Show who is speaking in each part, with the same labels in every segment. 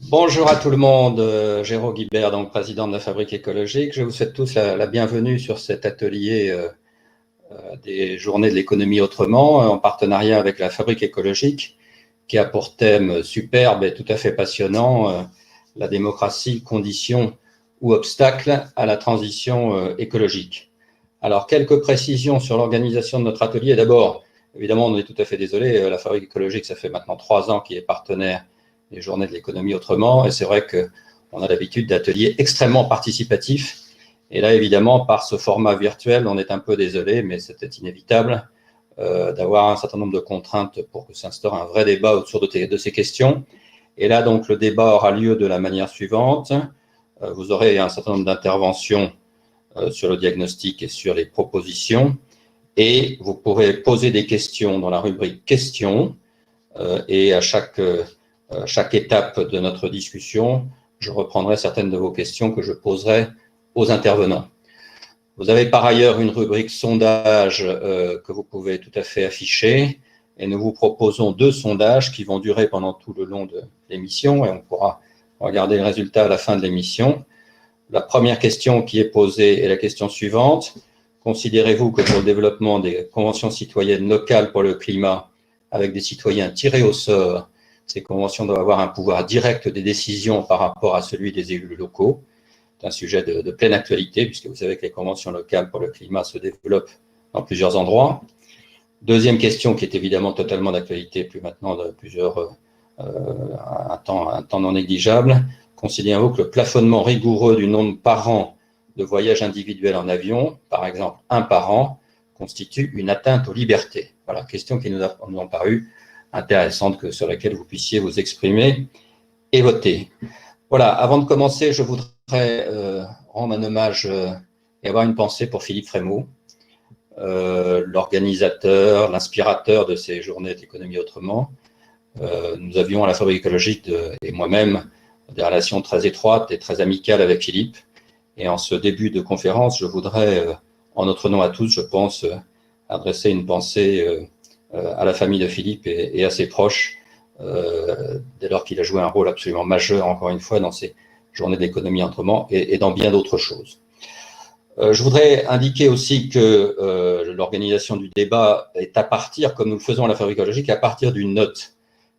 Speaker 1: Bonjour à tout le monde, Géraud Guibert, donc président de la Fabrique écologique. Je vous souhaite tous la bienvenue sur cet atelier des Journées de l'économie autrement, en partenariat avec la Fabrique écologique, qui a pour thème superbe et tout à fait passionnant la démocratie, conditions ou obstacles à la transition écologique. Alors, quelques précisions sur l'organisation de notre atelier. D'abord, évidemment, on est tout à fait désolé, la Fabrique écologique, ça fait maintenant 3 ans qu'il est partenaire des Journées de l'économie autrement, et c'est vrai qu'on a l'habitude d'ateliers extrêmement participatifs, et là, évidemment, par ce format virtuel, on est un peu désolé, mais c'était inévitable d'avoir un certain nombre de contraintes pour que s'instaure un vrai débat autour de ces questions. Et là, donc, le débat aura lieu de la manière suivante. Vous aurez un certain nombre d'interventions sur le diagnostic et sur les propositions, et vous pourrez poser des questions dans la rubrique questions, et à chaque étape de notre discussion, je reprendrai certaines de vos questions que je poserai aux intervenants. Vous avez par ailleurs une rubrique sondage que vous pouvez tout à fait afficher, et nous vous proposons 2 sondages qui vont durer pendant tout le long de l'émission, et on pourra regarder le résultat à la fin de l'émission. La première question qui est posée est la question suivante. Considérez-vous que pour le développement des conventions citoyennes locales pour le climat, avec des citoyens tirés au sort, ces conventions doivent avoir un pouvoir direct des décisions par rapport à celui des élus locaux? C'est un sujet de pleine actualité, puisque vous savez que les conventions locales pour le climat se développent dans plusieurs endroits. Deuxième question qui est évidemment totalement d'actualité, plus maintenant de un temps non négligeable. Considérez-vous que le plafonnement rigoureux du nombre par an de voyages individuels en avion, par exemple 1 par an, constitue une atteinte aux libertés? Voilà, question qui nous a paru intéressante, sur laquelle vous puissiez vous exprimer et voter. Voilà, avant de commencer, je voudrais rendre un hommage et avoir une pensée pour Philippe Frémaux, l'organisateur, l'inspirateur de ces Journées de l'économie autrement. Nous avions à la Fabrique écologique et moi-même des relations très étroites et très amicales avec Philippe. Et en ce début de conférence, je voudrais, en notre nom à tous, je pense, adresser une pensée à la famille de Philippe et à ses proches, dès lors qu'il a joué un rôle absolument majeur, encore une fois, dans ces Journées d'économie autrement et dans bien d'autres choses. Je voudrais indiquer aussi que l'organisation du débat est à partir, comme nous le faisons à la Fabrique écologique, à partir d'une note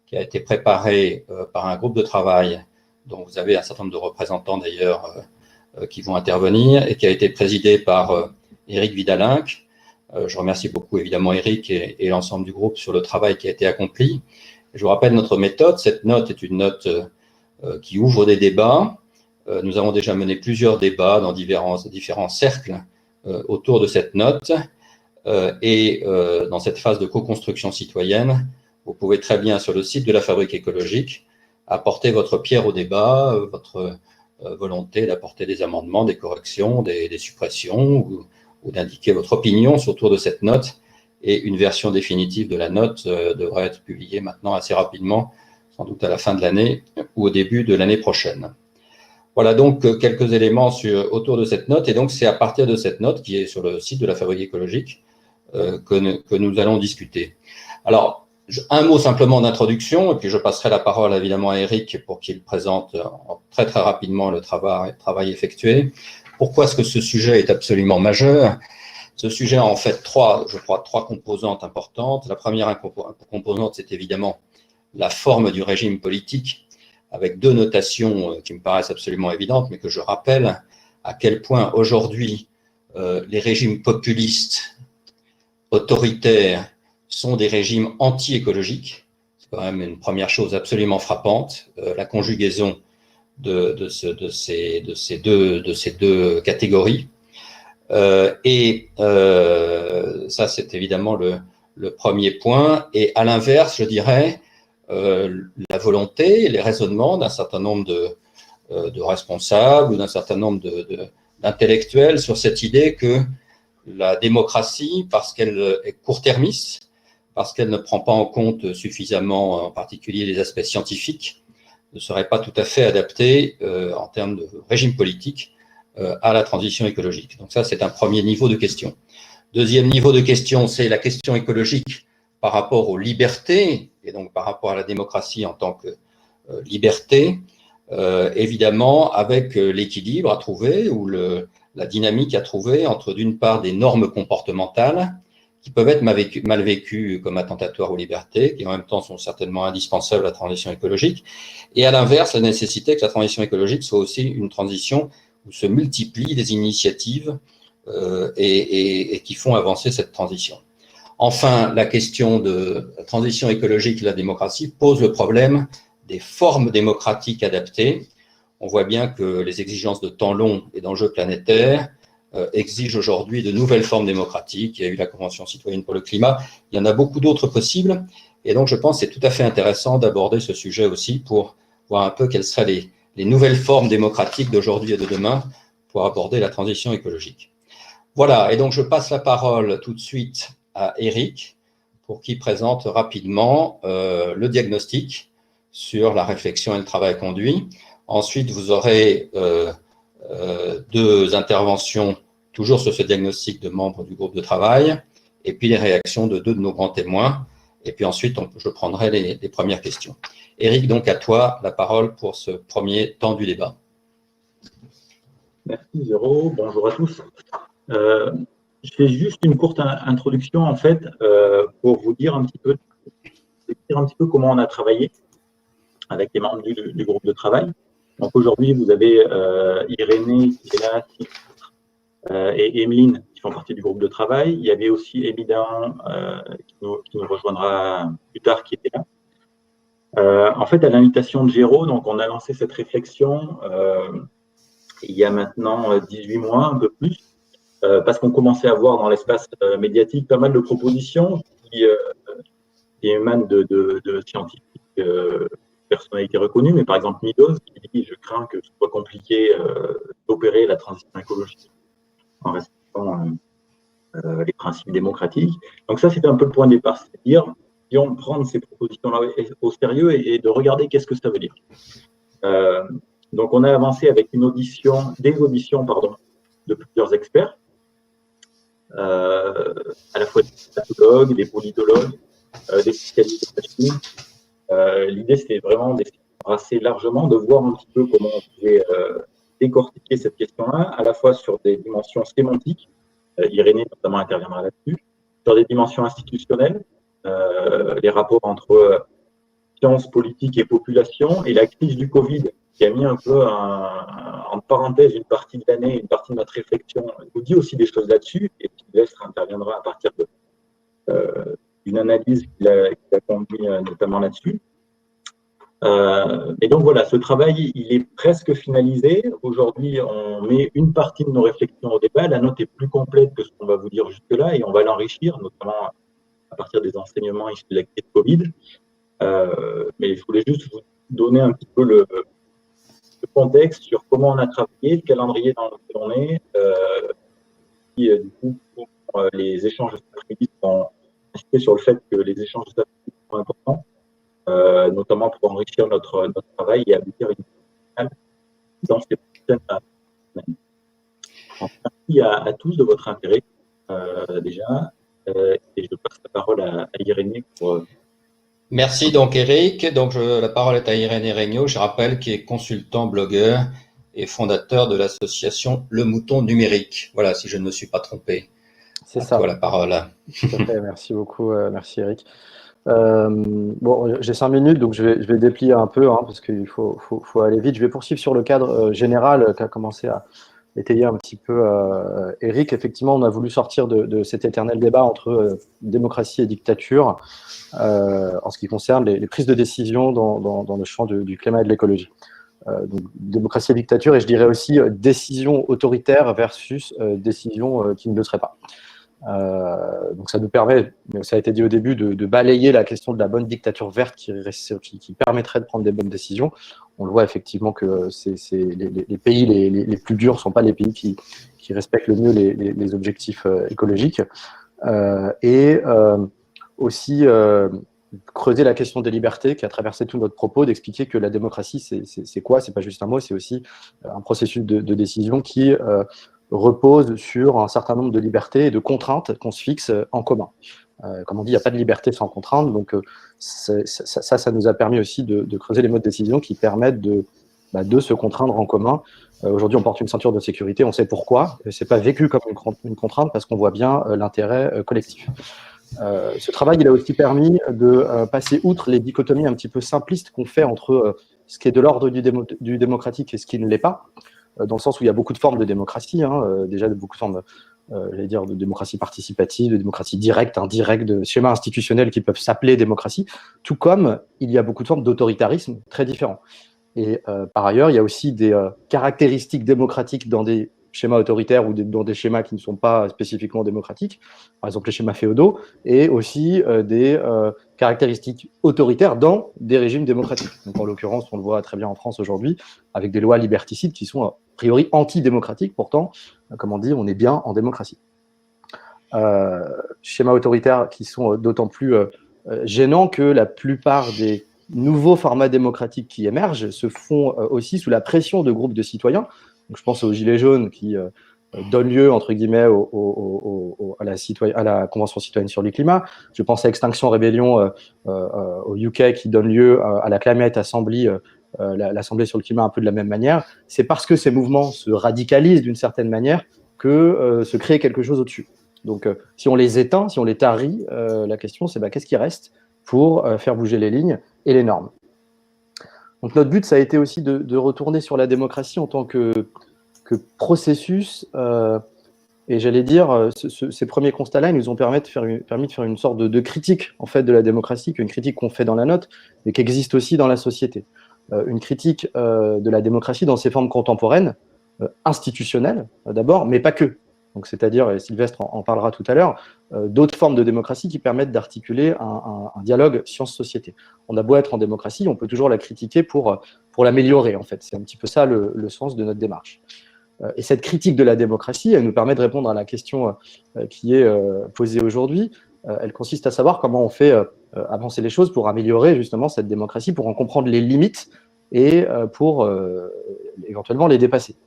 Speaker 1: qui a été préparée par un groupe de travail dont vous avez un certain nombre de représentants d'ailleurs qui vont intervenir, et qui a été présidée par Éric Vidalinck. Je remercie beaucoup évidemment Éric et l'ensemble du groupe sur le travail qui a été accompli. Je vous rappelle notre méthode. Cette note est une note qui ouvre des débats. Nous avons déjà mené plusieurs débats dans différents cercles autour de cette note. Et dans cette phase de co-construction citoyenne, vous pouvez très bien, sur le site de la Fabrique écologique, apporter votre pierre au débat, votre volonté d'apporter des amendements, des corrections, des suppressions, ou d'indiquer votre opinion autour de cette note. Et une version définitive de la note devrait être publiée maintenant assez rapidement, sans doute à la fin de l'année ou au début de l'année prochaine. Voilà donc quelques éléments autour de cette note. Et donc, c'est à partir de cette note, qui est sur le site de la Fabrique écologique, que nous allons discuter. Alors, un mot simplement d'introduction, et puis je passerai la parole évidemment à Éric pour qu'il présente très très rapidement le travail effectué. Pourquoi est-ce que ce sujet est absolument majeur? Ce sujet a en fait trois composantes importantes. La première composante, c'est évidemment la forme du régime politique, avec 2 notations qui me paraissent absolument évidentes, mais que je rappelle à quel point aujourd'hui les régimes populistes, autoritaires, sont des régimes anti-écologiques. C'est quand même une première chose absolument frappante, la conjugaison de ces 2 catégories. Ça, c'est évidemment le premier point. Et à l'inverse, je dirais, la volonté, les raisonnements d'un certain nombre de responsables ou d'un certain nombre d'intellectuels sur cette idée que la démocratie, parce qu'elle est court-termiste, parce qu'elle ne prend pas en compte suffisamment, en particulier les aspects scientifiques, ne serait pas tout à fait adaptée en termes de régime politique à la transition écologique. Donc ça, c'est un premier niveau de question. Deuxième niveau de question, c'est la question écologique par rapport aux libertés, et donc par rapport à la démocratie en tant que liberté. évidemment avec l'équilibre à trouver ou la dynamique à trouver entre, d'une part, des normes comportementales qui peuvent être mal vécues comme attentatoires aux libertés, qui en même temps sont certainement indispensables à la transition écologique, et à l'inverse, la nécessité que la transition écologique soit aussi une transition où se multiplient des initiatives et qui font avancer cette transition. Enfin, la question de la transition écologique et la démocratie pose le problème des formes démocratiques adaptées. On voit bien que les exigences de temps long et d'enjeux planétaires exigent aujourd'hui de nouvelles formes démocratiques. Il y a eu la Convention citoyenne pour le climat. Il y en a beaucoup d'autres possibles. Et donc, je pense que c'est tout à fait intéressant d'aborder ce sujet aussi pour voir un peu quelles seraient les nouvelles formes démocratiques d'aujourd'hui et de demain pour aborder la transition écologique. Voilà, et donc je passe la parole tout de suite à Eric pour qu'il présente rapidement le diagnostic sur la réflexion et le travail conduit. Ensuite, vous aurez deux interventions toujours sur ce diagnostic de membres du groupe de travail, et puis les réactions de deux de nos grands témoins, et puis ensuite je prendrai les premières questions. Eric, donc à toi la parole pour ce premier temps du débat.
Speaker 2: Merci Zéro, bonjour à tous. Je fais juste une courte introduction en fait pour vous dire un petit peu comment on a travaillé avec les membres du groupe de travail. Donc aujourd'hui, vous avez Irénée qui est là et Emeline qui font partie du groupe de travail. Il y avait aussi Évident qui nous rejoindra plus tard qui était là. En fait, à l'invitation de Géraud, donc on a lancé cette réflexion il y a maintenant 18 mois, un peu plus, parce qu'on commençait à voir dans l'espace médiatique pas mal de propositions qui émanent de scientifiques, personnalités reconnues, mais par exemple Meadows qui dit « Je crains que ce soit compliqué d'opérer la transition écologique en respectant les principes démocratiques ». Donc ça, c'était un peu le point de départ, c'est-à-dire prendre ces propositions-là au sérieux et de regarder qu'est-ce que ça veut dire. Donc on a avancé avec des auditions de plusieurs experts, à la fois des pathologues, des politologues, des spécialistes de machine. L'idée, c'était vraiment d'embrasser largement, de voir un petit peu comment on pouvait décortiquer cette question-là, à la fois sur des dimensions sémantiques, Irénée notamment interviendra là-dessus, sur des dimensions institutionnelles, les rapports entre sciences, politiques et population, et la crise du Covid, qui a mis un peu en parenthèse une partie de l'année, une partie de notre réflexion, nous dit aussi des choses là-dessus, et Sylvestre interviendra à partir d'une analyse qu'il a conduit notamment là-dessus. Et donc voilà, ce travail, il est presque finalisé. Aujourd'hui, on met une partie de nos réflexions au débat. La note est plus complète que ce qu'on va vous dire jusque-là, et on va l'enrichir, notamment à partir des enseignements issus de la crise Covid. Mais je voulais juste vous donner un petit peu le contexte sur comment on a travaillé, le calendrier dans lequel on est. Du coup, les échanges de cet après-midi sont insistés sur le fait que les échanges de cet après-midi sont importants, notamment pour enrichir notre travail et aboutir à une finale dans ces prochaines semaines. Merci à tous de votre intérêt déjà, et je passe la parole à Irénée pour...
Speaker 1: Merci donc Eric. Donc la parole est à Irénée Regnault, je rappelle, qui est consultant, blogueur et fondateur de l'association Le Mouton Numérique. Voilà, si je ne me suis pas trompé.
Speaker 3: C'est ça.
Speaker 1: Toi la parole.
Speaker 3: Tout à fait, merci beaucoup, merci Eric. Bon, j'ai 5 minutes, donc je vais déplier un peu, hein, parce qu'il faut aller vite. Je vais poursuivre sur le cadre général qu'a commencé à étayer un petit peu Eric. Effectivement, on a voulu sortir de cet éternel débat entre démocratie et dictature en ce qui concerne les prises de décision dans le champ du climat et de l'écologie. Donc, démocratie et dictature, et je dirais aussi décision autoritaire versus décision qui ne le serait pas. Donc ça nous permet, ça a été dit au début, de balayer la question de la bonne dictature verte qui permettrait de prendre des bonnes décisions. On le voit effectivement que les pays les plus durs ne sont pas les pays qui respectent le mieux les objectifs écologiques. Et aussi creuser la question des libertés qui a traversé tout notre propos, d'expliquer que la démocratie, c'est quoi? C'est pas juste un mot, c'est aussi un processus de décision qui repose sur un certain nombre de libertés et de contraintes qu'on se fixe en commun. Comme on dit, il n'y a pas de liberté sans contrainte, donc ça nous a permis aussi de creuser les modes de décision qui permettent de de se contraindre en commun. Aujourd'hui, on porte une ceinture de sécurité, on sait pourquoi. Ce n'est pas vécu comme une contrainte parce qu'on voit bien l'intérêt collectif. Ce travail, il a aussi permis de passer outre les dichotomies un petit peu simplistes qu'on fait entre ce qui est de l'ordre du démocratique et ce qui ne l'est pas, dans le sens où il y a beaucoup de formes de démocratie, déjà beaucoup de formes j'allais dire de démocratie participative, de démocratie directe, indirecte, de schémas institutionnels qui peuvent s'appeler démocratie, tout comme il y a beaucoup de formes d'autoritarisme très différents. Et par ailleurs, il y a aussi des caractéristiques démocratiques dans des schémas autoritaires ou dans des schémas qui ne sont pas spécifiquement démocratiques, par exemple les schémas féodaux, et aussi des caractéristiques autoritaires dans des régimes démocratiques. Donc en l'occurrence, on le voit très bien en France aujourd'hui, avec des lois liberticides qui sont a priori antidémocratiques, pourtant, comme on dit, on est bien en démocratie. Schémas autoritaires qui sont d'autant plus gênants que la plupart des nouveaux formats démocratiques qui émergent se font aussi sous la pression de groupes de citoyens. Donc, je pense aux Gilets jaunes qui donnent lieu, entre guillemets, à la Convention citoyenne sur le climat. Je pense à Extinction Rebellion au UK qui donne lieu à la Climate Assembly, l'Assemblée sur le climat un peu de la même manière. C'est parce que ces mouvements se radicalisent d'une certaine manière que se crée quelque chose au-dessus. Donc, si on les éteint, si on les tarit, la question c'est qu'est-ce qui reste pour faire bouger les lignes et les normes. Donc notre but, ça a été aussi de retourner sur la démocratie en tant que processus, et j'allais dire, ces premiers constats-là, ils nous ont permis de faire une sorte de critique en fait, de la démocratie, une critique qu'on fait dans la note, mais qui existe aussi dans la société. Une critique de la démocratie dans ses formes contemporaines, institutionnelles d'abord, mais pas que. Donc, c'est-à-dire, et Sylvestre en parlera tout à l'heure, d'autres formes de démocratie qui permettent d'articuler un dialogue science-société. On a beau être en démocratie, on peut toujours la critiquer pour l'améliorer, en fait. C'est un petit peu ça le sens de notre démarche. Et cette critique de la démocratie, elle nous permet de répondre à la question qui est posée aujourd'hui. Elle consiste à savoir comment on fait avancer les choses pour améliorer justement cette démocratie, pour en comprendre les limites et pour éventuellement les dépasser.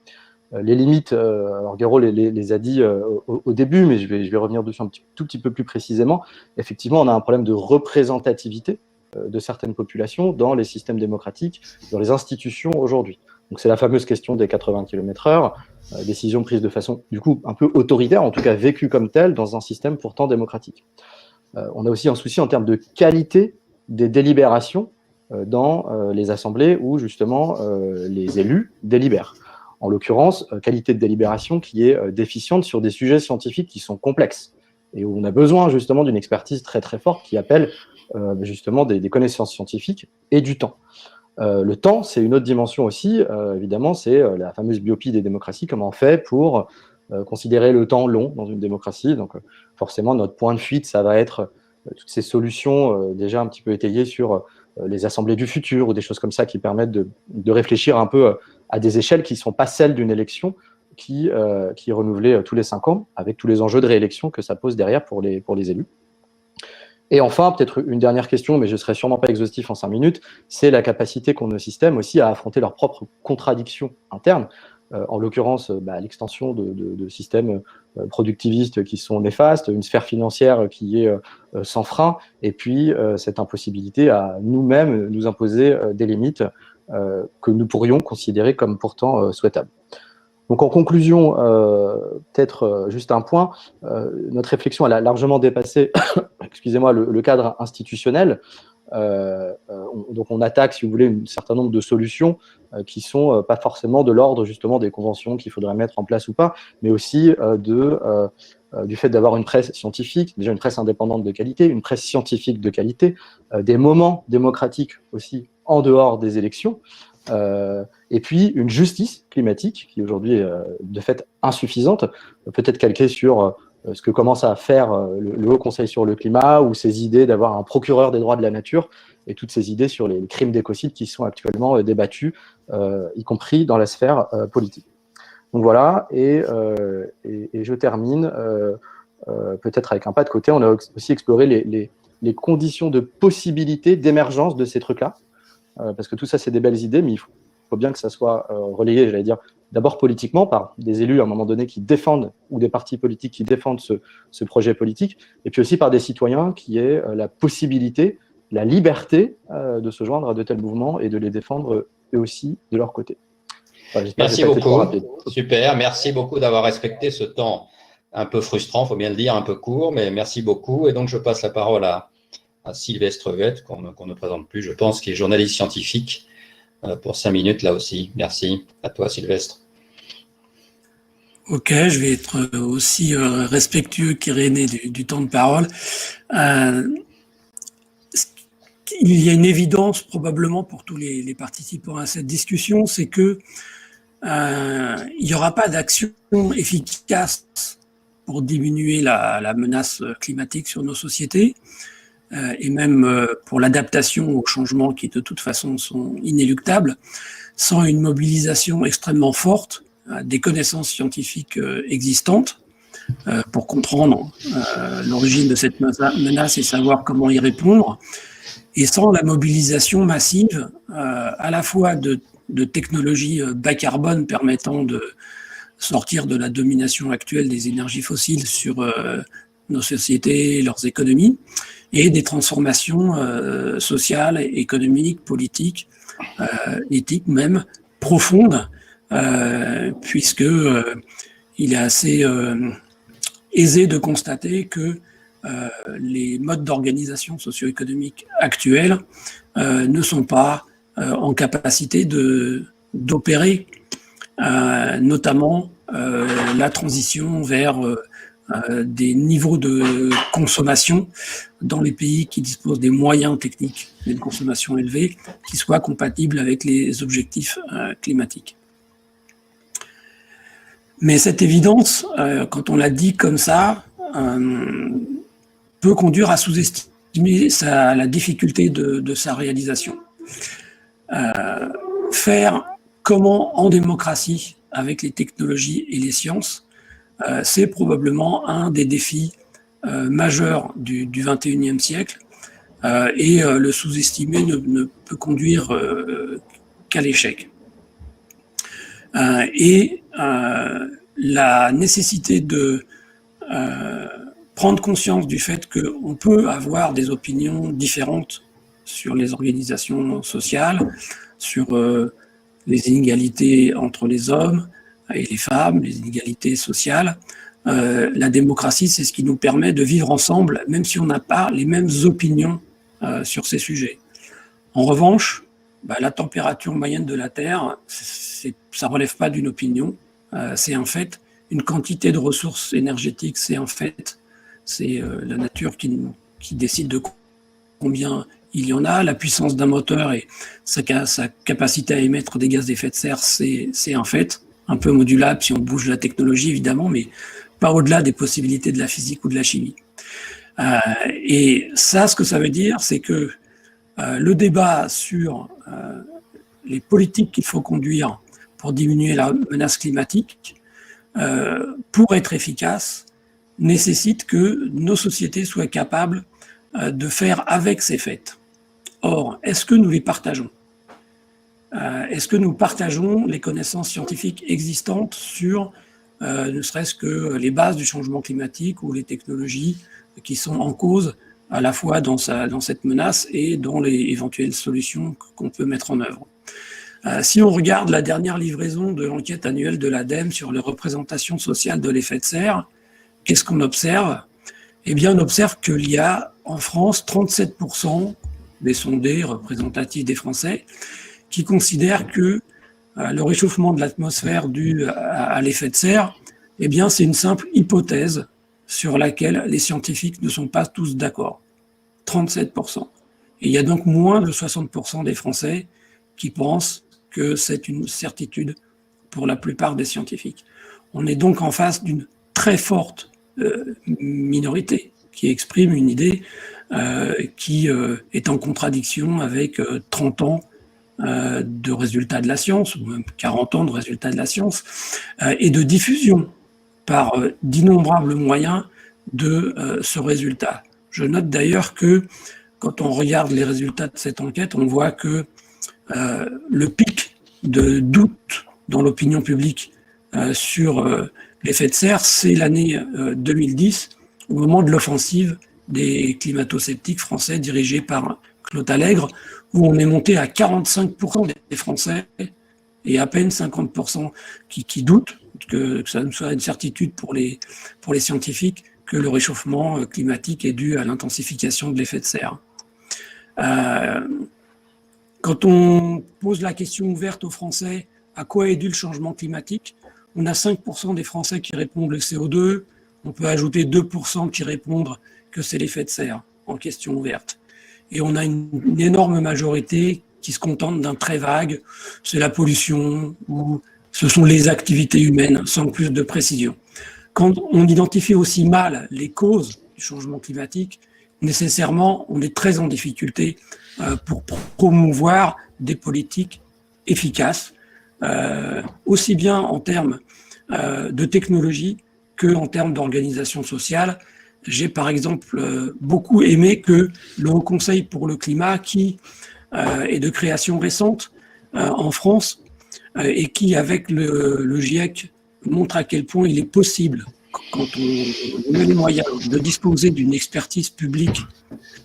Speaker 3: Les limites, alors Guéraud les a dit au début, mais je vais revenir dessus tout petit peu plus précisément. Effectivement, on a un problème de représentativité de certaines populations dans les systèmes démocratiques, dans les institutions aujourd'hui. Donc c'est la fameuse question des 80 km/h, décision prise de façon du coup un peu autoritaire, en tout cas vécue comme telle dans un système pourtant démocratique. On a aussi un souci en termes de qualité des délibérations dans les assemblées où justement les élus délibèrent. En l'occurrence, qualité de délibération qui est déficiente sur des sujets scientifiques qui sont complexes et où on a besoin justement d'une expertise très très forte qui appelle justement des connaissances scientifiques et du temps. Le temps, c'est une autre dimension aussi, évidemment, c'est la fameuse biopie des démocraties, comment on fait pour considérer le temps long dans une démocratie. Donc forcément, notre point de fuite, ça va être toutes ces solutions déjà un petit peu étayées sur les assemblées du futur ou des choses comme ça qui permettent de réfléchir un peu à des échelles qui ne sont pas celles d'une élection qui est renouvelée tous les 5 ans, avec tous les enjeux de réélection que ça pose derrière pour les élus. Et enfin, peut-être une dernière question, mais je ne serai sûrement pas exhaustif en 5 minutes, c'est la capacité qu'ont nos systèmes aussi à affronter leurs propres contradictions internes. En l'occurrence, l'extension de systèmes productivistes qui sont néfastes, une sphère financière qui est sans frein, et puis cette impossibilité à nous-mêmes nous imposer des limites que nous pourrions considérer comme pourtant souhaitables. Donc en conclusion, peut-être juste un point, notre réflexion elle a largement dépassé excusez-moi, le cadre institutionnel. Donc on attaque, si vous voulez, un certain nombre de solutions qui sont pas forcément de l'ordre justement des conventions qu'il faudrait mettre en place ou pas, mais aussi du fait d'avoir une presse scientifique, déjà une presse indépendante de qualité, une presse scientifique de qualité, des moments démocratiques aussi en dehors des élections, et puis une justice climatique qui aujourd'hui est de fait insuffisante, peut-être calquée sur ce que commence à faire le Haut Conseil sur le climat ou ces idées d'avoir un procureur des droits de la nature et toutes ces idées sur les crimes d'écocide qui sont actuellement débattus, y compris dans la sphère politique. Donc voilà, et je termine peut-être avec un pas de côté. On a aussi exploré les conditions de possibilité d'émergence de ces trucs-là, parce que tout ça, c'est des belles idées, mais il faut bien que ça soit relayé, j'allais dire, d'abord politiquement, par des élus à un moment donné qui défendent, ou des partis politiques qui défendent ce projet politique, et puis aussi par des citoyens qui aient la possibilité, la liberté de se joindre à de tels mouvements et de les défendre eux aussi de leur côté. Enfin,
Speaker 1: merci beaucoup. Super. Merci beaucoup d'avoir respecté ce temps un peu frustrant, il faut bien le dire, un peu court, mais merci beaucoup. Et donc, je passe la parole à Sylvestre Huette, qu'on ne présente plus, je pense, qui est journaliste scientifique, pour 5 minutes là aussi. Merci. À toi, Sylvestre.
Speaker 4: Ok, je vais être aussi respectueux qu'Irénée du temps de parole. Il y a une évidence probablement pour tous les participants à cette discussion, c'est que il n'y aura pas d'action efficace pour diminuer la menace climatique sur nos sociétés et même pour l'adaptation aux changements qui de toute façon sont inéluctables, sans une mobilisation extrêmement forte des connaissances scientifiques existantes pour comprendre l'origine de cette menace et savoir comment y répondre, et sans la mobilisation massive à la fois de technologies bas carbone permettant de sortir de la domination actuelle des énergies fossiles sur nos sociétés et leurs économies, et des transformations sociales, économiques, politiques, éthiques même, profondes, puisque il est assez aisé de constater que les modes d'organisation socio-économique actuels ne sont pas en capacité d'opérer notamment la transition vers des niveaux de consommation dans les pays qui disposent des moyens techniques d'une consommation élevée qui soient compatibles avec les objectifs climatiques. Mais cette évidence, quand on la dit comme ça, peut conduire à sous-estimer la difficulté de sa réalisation. Faire comment en démocratie, avec les technologies et les sciences, c'est probablement un des défis majeurs du XXIe siècle, et le sous-estimer ne peut conduire qu'à l'échec. La nécessité de prendre conscience du fait qu'on peut avoir des opinions différentes sur les organisations sociales, sur les inégalités entre les hommes et les femmes, les inégalités sociales. La démocratie, c'est ce qui nous permet de vivre ensemble, même si on n'a pas les mêmes opinions sur ces sujets. En revanche, la température moyenne de la Terre, ça ne relève pas d'une opinion, c'est un fait. Une quantité de ressources énergétiques, c'est un fait. C'est la nature qui décide de combien il y en a. La puissance d'un moteur et sa capacité à émettre des gaz d'effet de serre, c'est un fait. Un peu modulable si on bouge la technologie, évidemment, mais pas au-delà des possibilités de la physique ou de la chimie. Et ça, ce que ça veut dire, c'est que le débat sur les politiques qu'il faut conduire pour diminuer la menace climatique, pour être efficace, nécessite que nos sociétés soient capables de faire avec ces faits. Or, est-ce que nous les partageons ? Est-ce que nous partageons les connaissances scientifiques existantes sur ne serait-ce que les bases du changement climatique ou les technologies qui sont en cause à la fois dans cette menace et dans les éventuelles solutions qu'on peut mettre en œuvre ? Si on regarde la dernière livraison de l'enquête annuelle de l'ADEME sur les représentations sociales de l'effet de serre, qu'est-ce qu'on observe ? Eh bien, on observe qu'il y a en France 37% des sondés représentatifs des Français qui considèrent que le réchauffement de l'atmosphère dû à l'effet de serre, eh bien, c'est une simple hypothèse sur laquelle les scientifiques ne sont pas tous d'accord. 37%. Et il y a donc moins de 60% des Français qui pensent que c'est une certitude pour la plupart des scientifiques. On est donc en face d'une très forte minorité qui exprime une idée qui est en contradiction avec 30 ans de résultats de la science, ou même 40 ans de résultats de la science, et de diffusion par d'innombrables moyens de ce résultat. Je note d'ailleurs que quand on regarde les résultats de cette enquête, on voit que le pic de doute dans l'opinion publique sur l'effet de serre, c'est l'année 2010, au moment de l'offensive des climato-sceptiques français dirigés par Claude Allègre, où on est monté à 45% des Français et à peine 50% qui doutent que ça ne soit une certitude pour les scientifiques que le réchauffement climatique est dû à l'intensification de l'effet de serre. Quand on pose la question ouverte aux Français, à quoi est dû le changement climatique, on a 5% des Français qui répondent le CO2, on peut ajouter 2% qui répondent que c'est l'effet de serre en question ouverte. Et on a une énorme majorité qui se contente d'un très vague, c'est la pollution ou ce sont les activités humaines, sans plus de précision. Quand on identifie aussi mal les causes du changement climatique, nécessairement, on est très en difficulté pour promouvoir des politiques efficaces, aussi bien en termes de technologie que en termes d'organisation sociale. J'ai par exemple beaucoup aimé que le Haut Conseil pour le climat, qui est de création récente en France et qui, avec le GIEC, montre à quel point il est possible, quand on a les moyens de disposer d'une expertise publique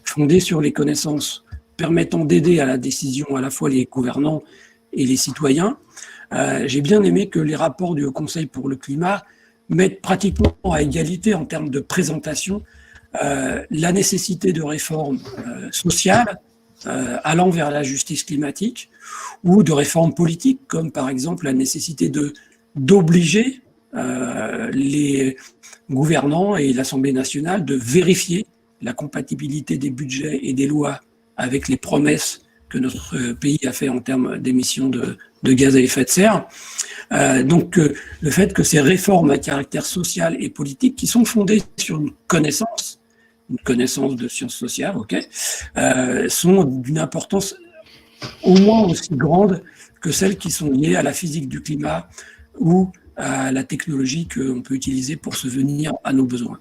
Speaker 4: fondée sur les connaissances permettant d'aider à la décision à la fois les gouvernants et les citoyens. J'ai bien aimé que les rapports du Haut Conseil pour le climat mettent pratiquement à égalité en termes de présentation la nécessité de réformes sociales allant vers la justice climatique ou de réformes politiques, comme par exemple la nécessité d'obliger les gouvernants et l'Assemblée nationale de vérifier la compatibilité des budgets et des lois avec les promesses que notre pays a fait en termes d'émissions de gaz à effet de serre. Donc, le fait que ces réformes à caractère social et politique, qui sont fondées sur une connaissance de sciences sociales, sont d'une importance au moins aussi grande que celles qui sont liées à la physique du climat ou à la technologie qu'on peut utiliser pour subvenir à nos besoins.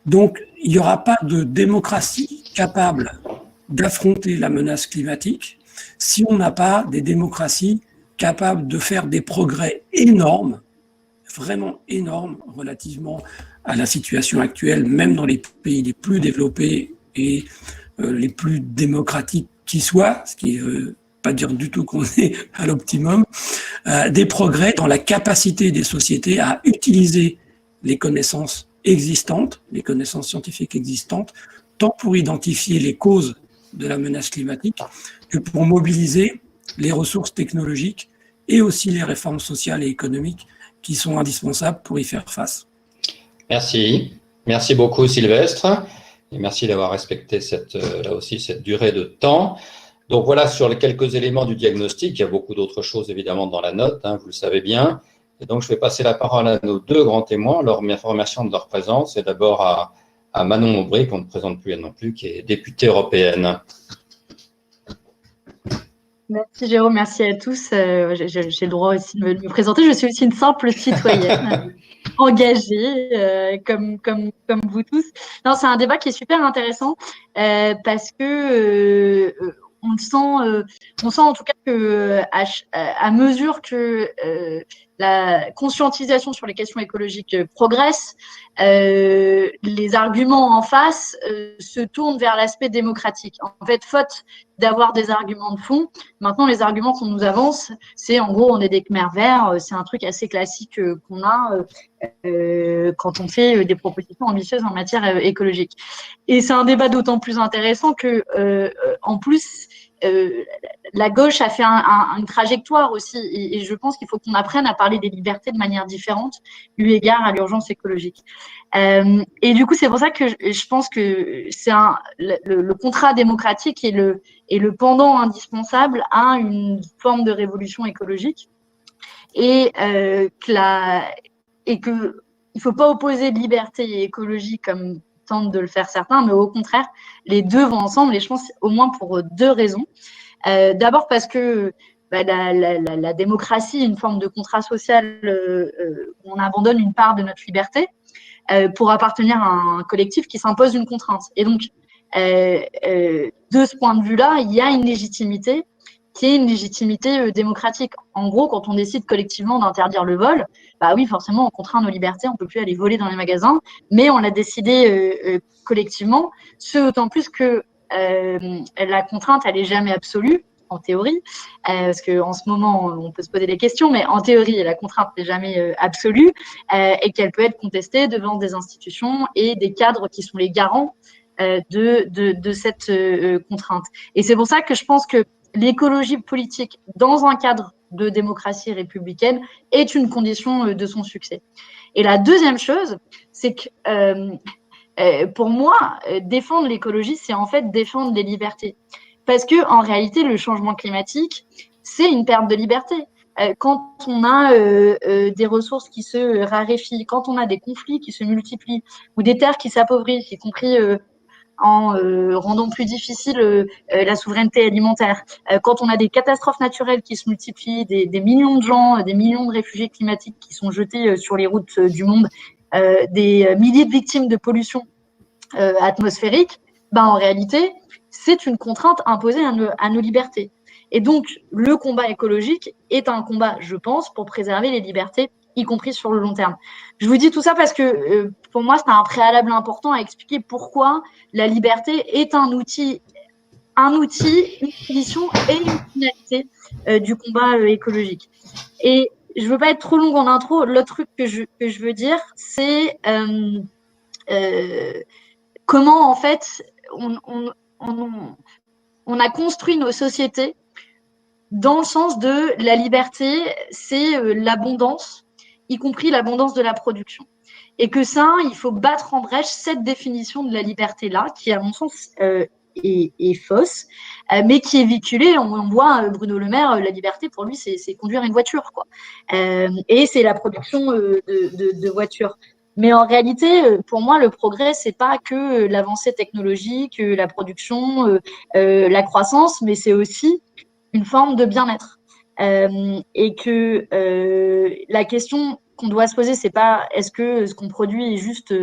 Speaker 4: Donc, il n'y aura pas de démocratie capable d'affronter la menace climatique si on n'a pas des démocraties capables de faire des progrès énormes, vraiment énormes, relativement à la situation actuelle, même dans les pays les plus développés et les plus démocratiques qui soient, ce qui ne veut pas dire du tout qu'on est à l'optimum, des progrès dans la capacité des sociétés à utiliser les connaissances existantes, les connaissances scientifiques existantes, tant pour identifier les causes de la menace climatique que pour mobiliser les ressources technologiques et aussi les réformes sociales et économiques qui sont indispensables pour y faire face.
Speaker 1: Merci. Merci beaucoup, Sylvestre. Et merci d'avoir respecté là aussi cette durée de temps. Donc voilà sur les quelques éléments du diagnostic. Il y a beaucoup d'autres choses évidemment dans la note, vous le savez bien. Et donc je vais passer la parole à nos deux grands témoins, leur information de leur présence. Et d'abord à Manon Aubry, qu'on ne présente plus elle non plus, qui est députée européenne.
Speaker 5: Merci Jérôme, merci à tous. J'ai le droit aussi de me présenter. Je suis aussi une simple citoyenne engagée, comme vous tous. Non, c'est un débat qui est super intéressant parce que on sent en tout cas que à mesure que la conscientisation sur les questions écologiques progresse, les arguments en face se tournent vers l'aspect démocratique. En fait, faute d'avoir des arguments de fond, maintenant les arguments qu'on nous avance, c'est en gros on est des Khmers verts, c'est un truc assez classique qu'on a quand on fait des propositions ambitieuses en matière écologique. Et c'est un débat d'autant plus intéressant que en plus la gauche a fait une trajectoire aussi, et je pense qu'il faut qu'on apprenne à parler des libertés de manière différente, eu égard à l'urgence écologique. Et du coup, c'est pour ça que je pense que c'est le contrat démocratique est le pendant indispensable à une forme de révolution écologique, et que il faut pas opposer liberté et écologie comme tentent de le faire certains, mais au contraire, les deux vont ensemble, et je pense au moins pour deux raisons. D'abord parce que la démocratie est une forme de contrat social où on abandonne une part de notre liberté pour appartenir à un collectif qui s'impose une contrainte. Et donc, de ce point de vue-là, il y a une légitimité qui est une légitimité démocratique. En gros, quand on décide collectivement d'interdire le vol, bah oui, forcément, on contraint nos libertés, on ne peut plus aller voler dans les magasins, mais on l'a décidé collectivement, ce d'autant plus que la contrainte, elle n'est jamais absolue, en théorie, parce qu'en ce moment, on peut se poser des questions, mais en théorie, la contrainte n'est jamais absolue et qu'elle peut être contestée devant des institutions et des cadres qui sont les garants de cette contrainte. Et c'est pour ça que je pense que l'écologie politique, dans un cadre de démocratie républicaine, est une condition de son succès. Et la deuxième chose, c'est que pour moi, défendre l'écologie, c'est en fait défendre les libertés. Parce que en réalité, le changement climatique, c'est une perte de liberté. Quand on a des ressources qui se raréfient, quand on a des conflits qui se multiplient, ou des terres qui s'appauvrissent, y compris en rendant plus difficile la souveraineté alimentaire, quand on a des catastrophes naturelles qui se multiplient, des millions de gens, des millions de réfugiés climatiques qui sont jetés sur les routes du monde, des milliers de victimes de pollution atmosphérique, en réalité, c'est une contrainte imposée à nos libertés. Et donc, le combat écologique est un combat, je pense, pour préserver les libertés, y compris sur le long terme. Je vous dis tout ça parce que pour moi, c'est un préalable important à expliquer pourquoi la liberté est un outil, une condition et une finalité du combat écologique. Et je ne veux pas être trop longue en intro. L'autre truc que je veux dire, c'est comment, en fait, on a construit nos sociétés dans le sens de la liberté, c'est l'abondance, y compris l'abondance de la production. Et que ça, il faut battre en brèche cette définition de la liberté-là, qui, à mon sens, est fausse, mais qui est véhiculée. On voit Bruno Le Maire, la liberté, pour lui, c'est conduire une voiture, quoi. Et c'est la production de voitures. Mais en réalité, pour moi, le progrès, c'est pas que l'avancée technologique, la production, la croissance, mais c'est aussi une forme de bien-être. Et que la question qu'on doit se poser, c'est pas est-ce que ce qu'on produit est juste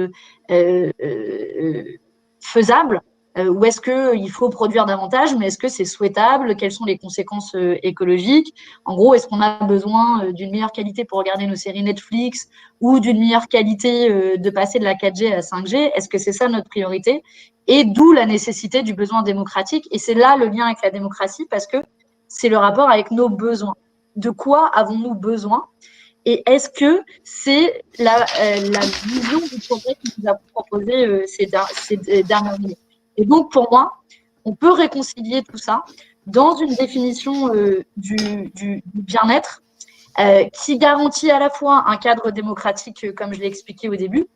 Speaker 5: faisable ou est-ce qu'il faut produire davantage, mais est-ce que c'est souhaitable? Quelles sont les conséquences écologiques? En gros, est-ce qu'on a besoin d'une meilleure qualité pour regarder nos séries Netflix ou d'une meilleure qualité de passer de la 4G à la 5G? Est-ce que c'est ça notre priorité? Et d'où la nécessité du besoin démocratique. Et c'est là le lien avec la démocratie parce que c'est le rapport avec nos besoins. De quoi avons-nous besoin? Et est-ce que c'est la vision du progrès qui nous a proposé ces dernières années? Et donc, pour moi, on peut réconcilier tout ça dans une définition du bien-être qui garantit à la fois un cadre démocratique, comme je l'ai expliqué au début,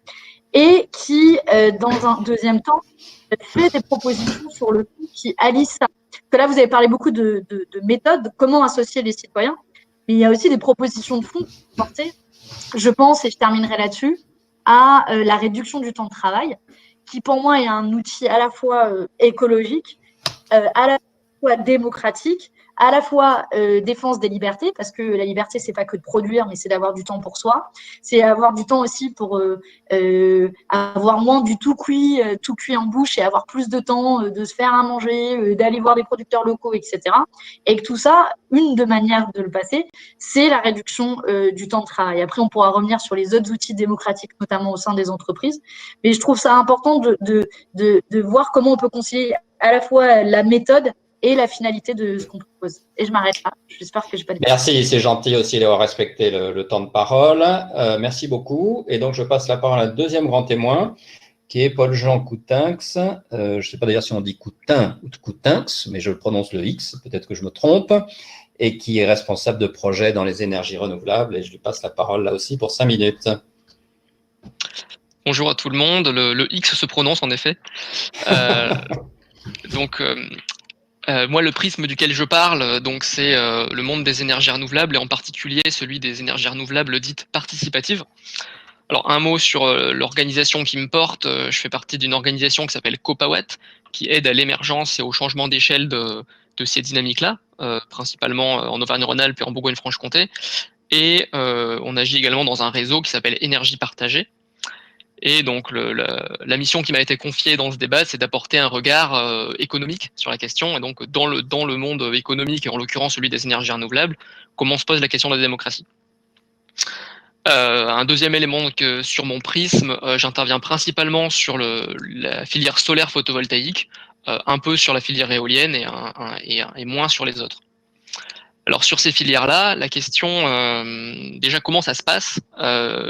Speaker 5: et qui, dans un deuxième temps, fait des propositions sur le fond qui allient ça. Parce que là, vous avez parlé beaucoup de méthodes, comment associer les citoyens, mais il y a aussi des propositions de fond portées, je pense, et je terminerai là-dessus, à la réduction du temps de travail, qui pour moi est un outil à la fois écologique, à la fois démocratique, à la fois défense des libertés, parce que la liberté, c'est pas que de produire, mais c'est d'avoir du temps pour soi. C'est avoir du temps aussi pour avoir moins du tout cuit en bouche et avoir plus de temps de se faire à manger, d'aller voir des producteurs locaux, etc. Et que tout ça, une de manières de le passer, c'est la réduction du temps de travail. Après, on pourra revenir sur les autres outils démocratiques, notamment au sein des entreprises. Mais je trouve ça important de voir comment on peut concilier à la fois la méthode et la finalité de ce qu'on propose. Et je m'arrête là. J'espère que je n'ai pas de questions.
Speaker 1: Merci, c'est gentil aussi d'avoir respecté le temps de parole. Merci beaucoup. Et donc, je passe la parole à un deuxième grand témoin, qui est Paul-Jean Coutinx. Je ne sais pas d'ailleurs si on dit Coutin ou Coutinx, mais je prononce le X, peut-être que je me trompe, et qui est responsable de projets dans les énergies renouvelables. Et je lui passe la parole là aussi pour 5 minutes.
Speaker 6: Bonjour à tout le monde. Le X se prononce en effet. Moi, le prisme duquel je parle, c'est le monde des énergies renouvelables et en particulier celui des énergies renouvelables dites participatives. Alors, un mot sur l'organisation qui me porte. Je fais partie d'une organisation qui s'appelle Copawatt, qui aide à l'émergence et au changement d'échelle de ces dynamiques-là, principalement en Auvergne-Rhône-Alpes et en Bourgogne-Franche-Comté. Et on agit également dans un réseau qui s'appelle Énergie Partagée. Et donc, la mission qui m'a été confiée dans ce débat, c'est d'apporter un regard économique sur la question. Et donc, dans le monde économique, et en l'occurrence celui des énergies renouvelables, comment se pose la question de la démocratie. Un deuxième élément sur mon prisme, j'interviens principalement sur la filière solaire photovoltaïque, un peu sur la filière éolienne et moins sur les autres. Alors sur ces filières-là, la question, déjà comment ça se passe,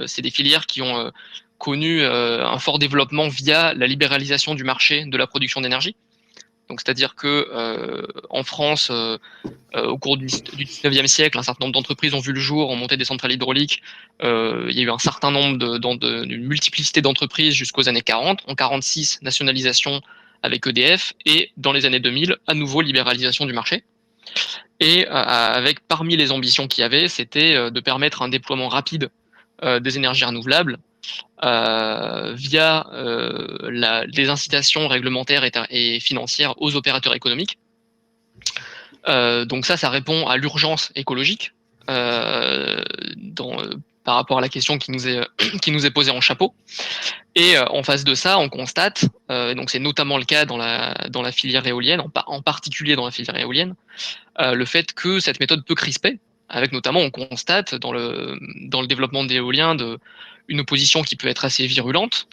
Speaker 6: c'est des filières qui ont connu un fort développement via la libéralisation du marché de la production d'énergie. Donc c'est-à-dire que en France, au cours du 19e siècle, un certain nombre d'entreprises ont vu le jour, ont monté des centrales hydrauliques. Il y a eu un certain nombre une multiplicité d'entreprises jusqu'aux années 40. En 46, nationalisation avec EDF, et dans les années 2000, à nouveau libéralisation du marché. Et avec parmi les ambitions qu'il y avait, c'était de permettre un déploiement rapide des énergies renouvelables via des incitations réglementaires et financières aux opérateurs économiques. Donc ça répond à l'urgence écologique par rapport à la question qui nous est posée en chapeau. Et en face de ça, on constate, donc c'est notamment le cas dans la filière éolienne, en particulier dans la filière éolienne, le fait que cette méthode peut crisper, avec notamment, on constate dans le développement de l'éolien une opposition qui peut être assez virulente,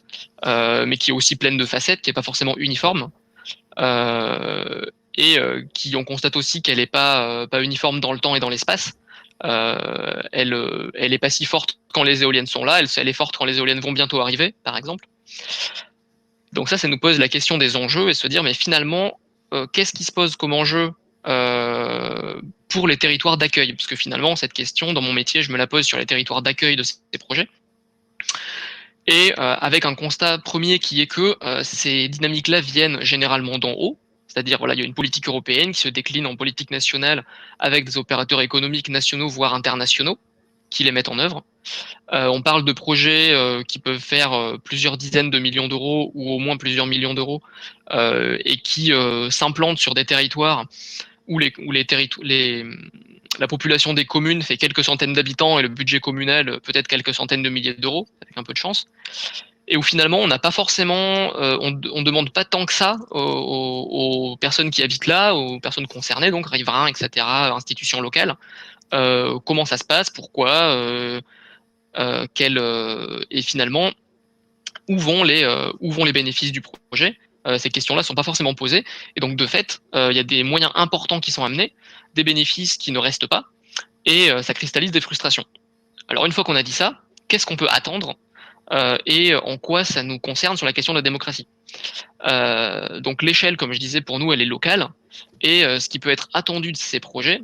Speaker 6: mais qui est aussi pleine de facettes, qui n'est pas forcément uniforme, et on constate aussi qu'elle n'est pas uniforme dans le temps et dans l'espace. Elle est pas si forte quand les éoliennes sont là, elle est forte quand les éoliennes vont bientôt arriver, par exemple. Donc ça nous pose la question des enjeux et se dire, mais finalement, qu'est-ce qui se pose comme enjeu pour les territoires d'accueil? Parce que finalement, cette question, dans mon métier, je me la pose sur les territoires d'accueil de ces projets. Et avec un constat premier qui est que ces dynamiques-là viennent généralement d'en haut. C'est-à-dire, voilà, il y a une politique européenne qui se décline en politique nationale avec des opérateurs économiques nationaux, voire internationaux, qui les mettent en œuvre. On parle de projets qui peuvent faire plusieurs dizaines de millions d'euros ou au moins plusieurs millions d'euros et qui s'implantent sur des territoires où la population des communes fait quelques centaines d'habitants et le budget communal peut-être quelques centaines de milliers d'euros, avec un peu de chance. Et où finalement on n'a pas forcément, on demande pas tant que ça aux personnes qui habitent là, aux personnes concernées, donc riverains, etc., institutions locales, comment ça se passe, pourquoi, et finalement où vont les bénéfices du projet. Ces questions-là sont pas forcément posées, et donc de fait, il y a des moyens importants qui sont amenés, des bénéfices qui ne restent pas, et ça cristallise des frustrations. Alors une fois qu'on a dit ça, qu'est-ce qu'on peut attendre et en quoi ça nous concerne sur la question de la démocratie. Donc l'échelle, comme je disais, pour nous, elle est locale, et ce qui peut être attendu de ces projets,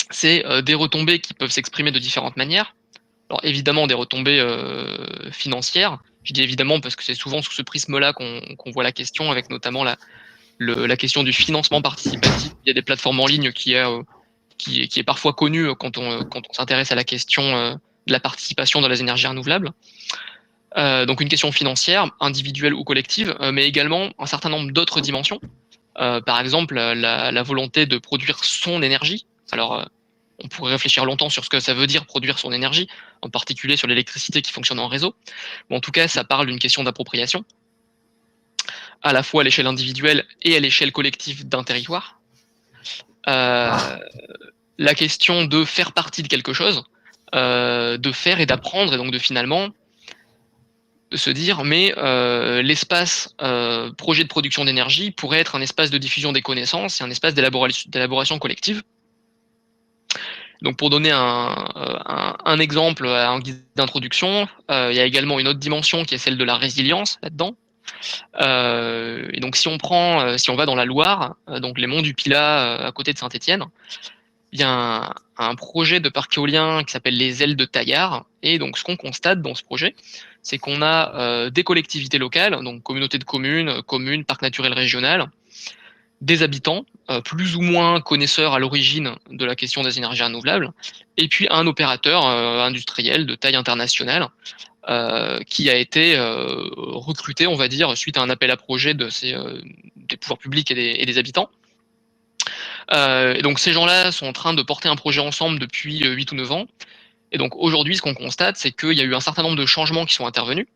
Speaker 6: c'est des retombées qui peuvent s'exprimer de différentes manières. Alors évidemment des retombées financières, je dis évidemment parce que c'est souvent sous ce prisme-là qu'on voit la question, avec notamment la question du financement participatif. Il y a des plateformes en ligne qui est parfois connue quand on s'intéresse à la question de la participation dans les énergies renouvelables. Donc une question financière, individuelle ou collective, mais également un certain nombre d'autres dimensions. Par exemple, la volonté de produire son énergie. Alors, on pourrait réfléchir longtemps sur ce que ça veut dire produire son énergie, en particulier sur l'électricité qui fonctionne en réseau. Mais en tout cas, ça parle d'une question d'appropriation, à la fois à l'échelle individuelle et à l'échelle collective d'un territoire. La question de faire partie de quelque chose, de faire et d'apprendre, et donc de finalement de se dire, mais l'espace projet de production d'énergie pourrait être un espace de diffusion des connaissances et un espace d'élaboration collective. Donc pour donner un exemple en guise d'introduction, il y a également une autre dimension qui est celle de la résilience là-dedans. Et donc si on va dans la Loire, donc les monts du Pilat à côté de Saint-Étienne, il y a un projet de parc éolien qui s'appelle les Ailes de Taillard. Et donc ce qu'on constate dans ce projet, c'est qu'on a des collectivités locales, donc communautés de communes, parc naturel régional, des habitants, plus ou moins connaisseurs à l'origine de la question des énergies renouvelables, et puis un opérateur industriel de taille internationale qui a été recruté, on va dire, suite à un appel à projet des pouvoirs publics et des habitants. Et donc ces gens-là sont en train de porter un projet ensemble depuis 8 ou 9 ans. Et donc aujourd'hui, ce qu'on constate, c'est qu'il y a eu un certain nombre de changements qui sont intervenus.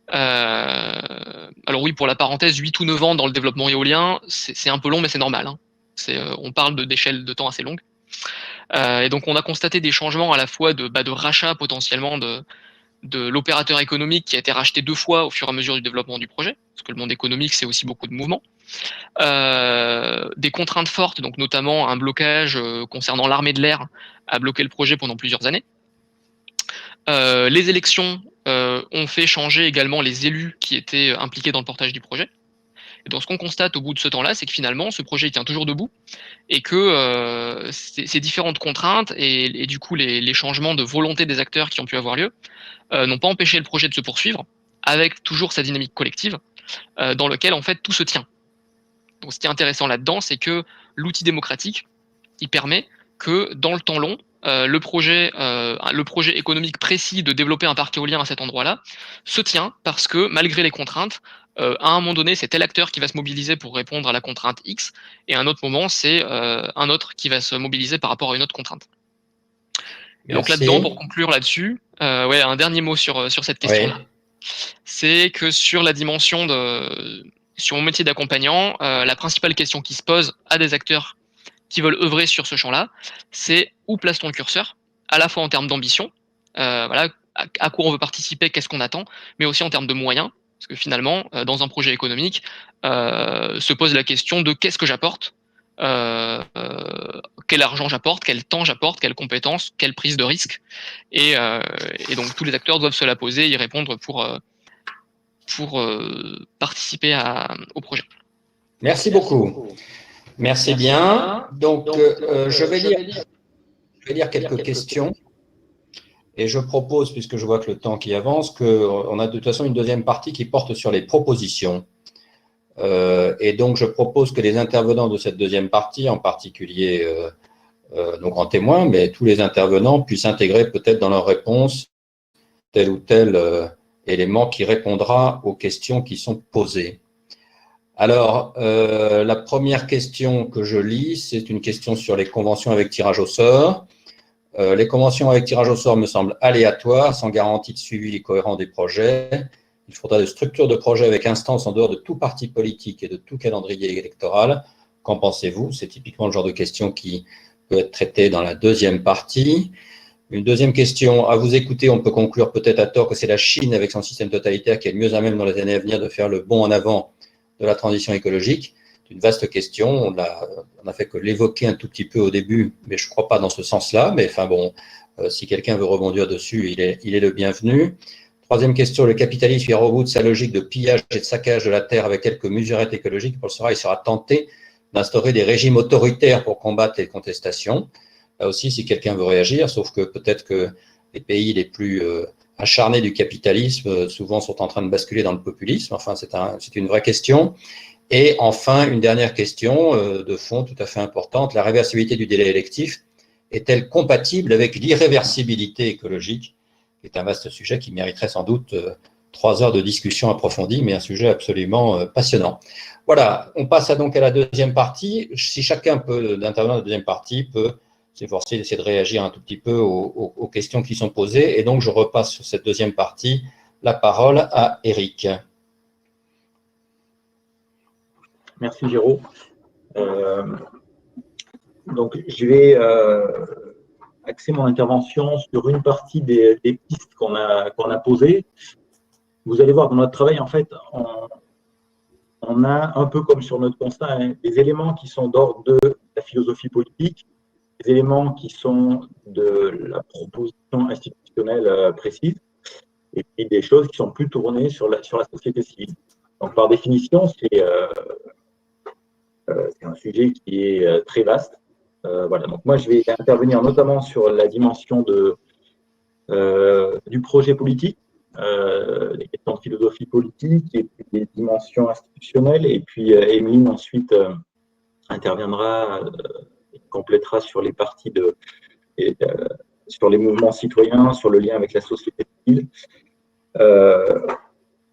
Speaker 6: Alors oui, pour la parenthèse, 8 ou 9 ans dans le développement éolien, c'est un peu long, mais c'est normal. Hein. On parle d'échelles de temps assez longues. Et donc on a constaté des changements à la fois de rachat potentiellement de l'opérateur économique qui a été racheté 2 fois au fur et à mesure du développement du projet, parce que le monde économique, c'est aussi beaucoup de mouvements. des contraintes fortes, donc notamment un blocage concernant l'armée de l'air a bloqué le projet pendant plusieurs années. Les élections ont fait changer également les élus qui étaient impliqués dans le portage du projet. Et donc ce qu'on constate au bout de ce temps-là, c'est que finalement ce projet tient toujours debout et que ces différentes contraintes et du coup les changements de volonté des acteurs qui ont pu avoir lieu n'ont pas empêché le projet de se poursuivre avec toujours sa dynamique collective dans lequel en fait tout se tient. Donc ce qui est intéressant là-dedans, c'est que l'outil démocratique, il permet que dans le temps long, le projet économique précis de développer un parc éolien à cet endroit-là se tient parce que malgré les contraintes, à un moment donné, c'est tel acteur qui va se mobiliser pour répondre à la contrainte X, et à un autre moment, c'est un autre qui va se mobiliser par rapport à une autre contrainte. Et donc là-dedans, pour conclure là-dessus, un dernier mot sur cette question-là, c'est que sur la dimension sur mon métier d'accompagnant, la principale question qui se pose à des acteurs qui veulent œuvrer sur ce champ-là, c'est où place-t-on le curseur, à la fois en termes d'ambition, à quoi on veut participer, qu'est-ce qu'on attend, mais aussi en termes de moyens, parce que finalement, dans un projet économique, se pose la question de qu'est-ce que j'apporte, quel argent j'apporte, quel temps j'apporte, quelles compétences, quelle prise de risque, et donc tous les acteurs doivent se la poser et y répondre pour participer au projet.
Speaker 1: Merci beaucoup. Merci bien. Donc, je vais lire quelques questions. Et je propose, puisque je vois que le temps qui avance, qu'on a de toute façon une deuxième partie qui porte sur les propositions. Et donc, je propose que les intervenants de cette deuxième partie, en particulier donc en témoin, mais tous les intervenants puissent intégrer peut-être dans leurs réponses tel ou tel élément qui répondra aux questions qui sont posées. Alors, la première question que je lis, c'est une question sur les conventions avec tirage au sort. Les conventions avec tirage au sort me semblent aléatoires, sans garantie de suivi cohérent des projets. Il faudra des structures de projets avec instances en dehors de tout parti politique et de tout calendrier électoral. Qu'en pensez-vous? C'est typiquement le genre de question qui peut être traitée dans la deuxième partie. Une deuxième question, à vous écouter, on peut conclure peut-être à tort que c'est la Chine avec son système totalitaire qui est le mieux à même dans les années à venir de faire le bond en avant de la transition écologique. C'est une vaste question, on n'a fait que l'évoquer un tout petit peu au début, mais je ne crois pas dans ce sens-là. Mais enfin bon, si quelqu'un veut rebondir dessus, il est le bienvenu. Troisième question, le capitalisme ira au bout de sa logique de pillage et de saccage de la terre avec quelques mesurettes écologiques. Pour cela, il sera tenté d'instaurer des régimes autoritaires pour combattre les contestations. Là aussi, si quelqu'un veut réagir, sauf que peut-être que les pays les plus acharnés du capitalisme souvent sont en train de basculer dans le populisme. Enfin, c'est une vraie question. Et enfin, une dernière question de fond tout à fait importante. La réversibilité du délai électif est-elle compatible avec l'irréversibilité écologique, qui est un vaste sujet qui mériterait sans doute 3 heures de discussion approfondie, mais un sujet absolument passionnant. Voilà, on passe donc à la deuxième partie. Si chacun d'intervenir dans la deuxième partie peut s'efforcer d'essayer de réagir un tout petit peu aux questions qui sont posées. Et donc, je repasse sur cette deuxième partie la parole à Eric.
Speaker 2: Merci, Géraud. Donc, je vais axer mon intervention sur une partie des pistes qu'on a posées. Vous allez voir, dans notre travail, en fait, on a, un peu comme sur notre constat, des éléments qui sont d'ordre de la philosophie politique, des éléments qui sont de la proposition institutionnelle précise, et puis des choses qui sont plus tournées sur la société civile. Donc, par définition, c'est un sujet qui est très vaste. Voilà. Donc, moi, je vais intervenir notamment sur la dimension du projet politique, les questions de philosophie politique, et puis des dimensions institutionnelles. Et puis, Emeline, ensuite, interviendra et complétera sur les parties sur les mouvements citoyens, sur le lien avec la société civile.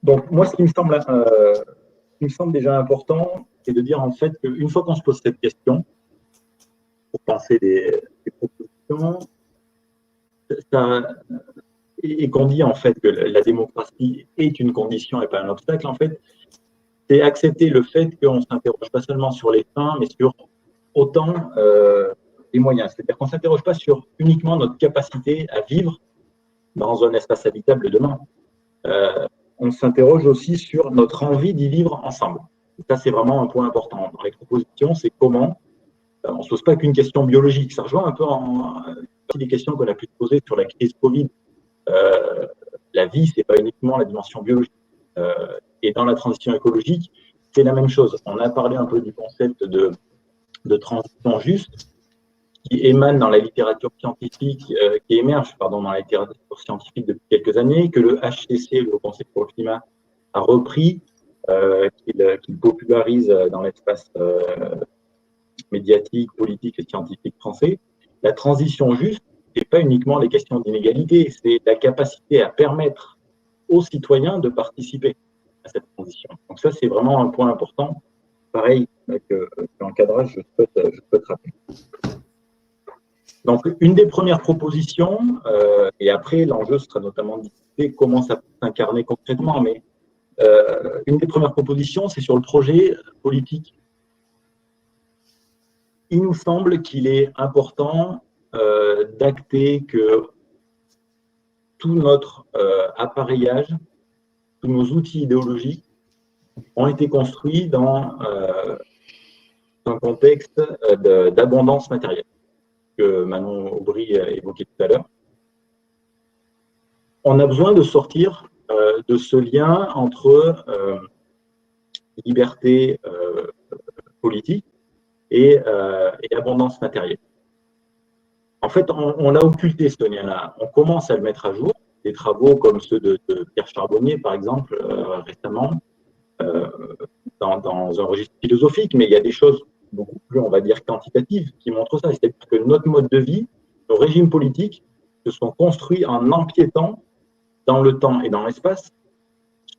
Speaker 2: Donc, moi, ce qui me semble déjà important, c'est de dire en fait qu'une fois qu'on se pose cette question, pour penser des propositions, et qu'on dit en fait que la démocratie est une condition et pas un obstacle, en fait, c'est accepter le fait qu'on ne s'interroge pas seulement sur les fins, mais sur autant les moyens. C'est-à-dire qu'on ne s'interroge pas sur uniquement notre capacité à vivre dans un espace habitable demain. On s'interroge aussi sur notre envie d'y vivre ensemble. Et ça, c'est vraiment un point important. Dans les propositions, c'est comment on ne se pose pas qu'une question biologique. Ça rejoint un peu des questions qu'on a pu se poser sur la crise Covid. La vie, ce n'est pas uniquement la dimension biologique. Et dans la transition écologique, c'est la même chose. On a parlé un peu du concept de transition juste qui émane dans la littérature scientifique, qui émerge dans la littérature scientifique depuis quelques années, que le HCC, le Conseil pour le climat, a repris, qu'il popularise dans l'espace médiatique, politique et scientifique français. La transition juste, ce n'est pas uniquement les questions d'inégalité, c'est la capacité à permettre aux citoyens de participer à cette transition. Donc ça, c'est vraiment un point important. Pareil, avec l'encadrage, je souhaite rappeler. Donc, une des premières propositions, et après, l'enjeu sera notamment de discuter comment ça peut s'incarner concrètement, mais une des premières propositions, c'est sur le projet politique. Il nous semble qu'il est important d'acter que tout notre appareillage, tous nos outils idéologiques ont été construits dans un contexte d'abondance matérielle, que Manon Aubry a évoqué tout à l'heure. On a besoin de sortir de ce lien entre liberté politique et abondance matérielle. En fait, on a occulté ce lien-là. On commence à le mettre à jour. Des travaux comme ceux de Pierre Charbonnier, par exemple, récemment, dans un registre philosophique, mais il y a des choses beaucoup plus, on va dire, quantitatives qui montrent ça. C'est-à-dire que notre mode de vie, nos régimes politiques se sont construits en empiétant dans le temps et dans l'espace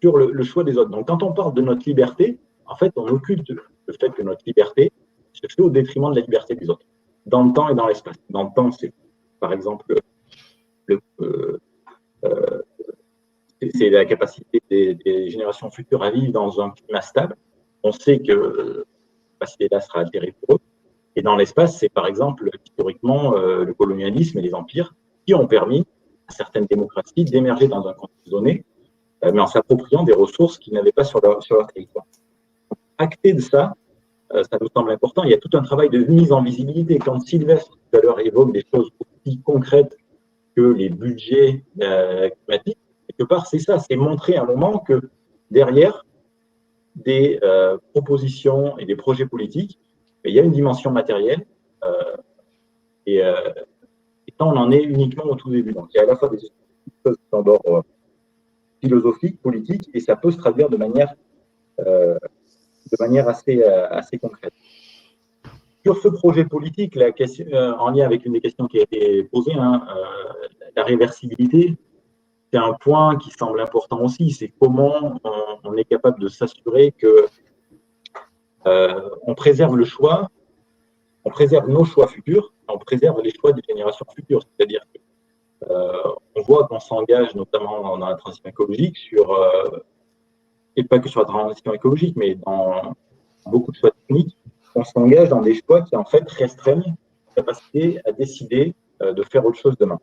Speaker 2: sur le choix des autres. Donc, quand on parle de notre liberté, en fait, on occulte le fait que notre liberté se fait au détriment de la liberté des autres, dans le temps et dans l'espace. Dans le temps, c'est, par exemple, c'est la capacité des générations futures à vivre dans un climat stable. On sait que cette capacité-là sera altérée pour eux. Et dans l'espace, c'est par exemple, historiquement, le colonialisme et les empires qui ont permis à certaines démocraties d'émerger dans un contexte donné, mais en s'appropriant des ressources qu'ils n'avaient pas sur leur territoire. Acter de ça, ça nous semble important. Il y a tout un travail de mise en visibilité. Quand Sylvestre, tout à l'heure, évoque des choses aussi concrètes que les budgets climatiques, quelque part, c'est ça, c'est montrer à un moment que derrière des propositions et des projets politiques, il y a une dimension matérielle et quand on en est uniquement au tout début. Donc, il y a à la fois des choses d'ordre philosophique, politique, et ça peut se traduire de manière assez concrète. Sur ce projet politique, la question, en lien avec une des questions qui a été posée, la réversibilité, c'est un point qui semble important aussi. C'est comment on est capable de s'assurer que on préserve le choix, on préserve nos choix futurs, on préserve les choix des générations futures. C'est-à-dire qu'on voit qu'on s'engage notamment dans la transition écologique et pas que sur la transition écologique, mais dans beaucoup de choix techniques, on s'engage dans des choix qui en fait restreignent la capacité à décider de faire autre chose demain.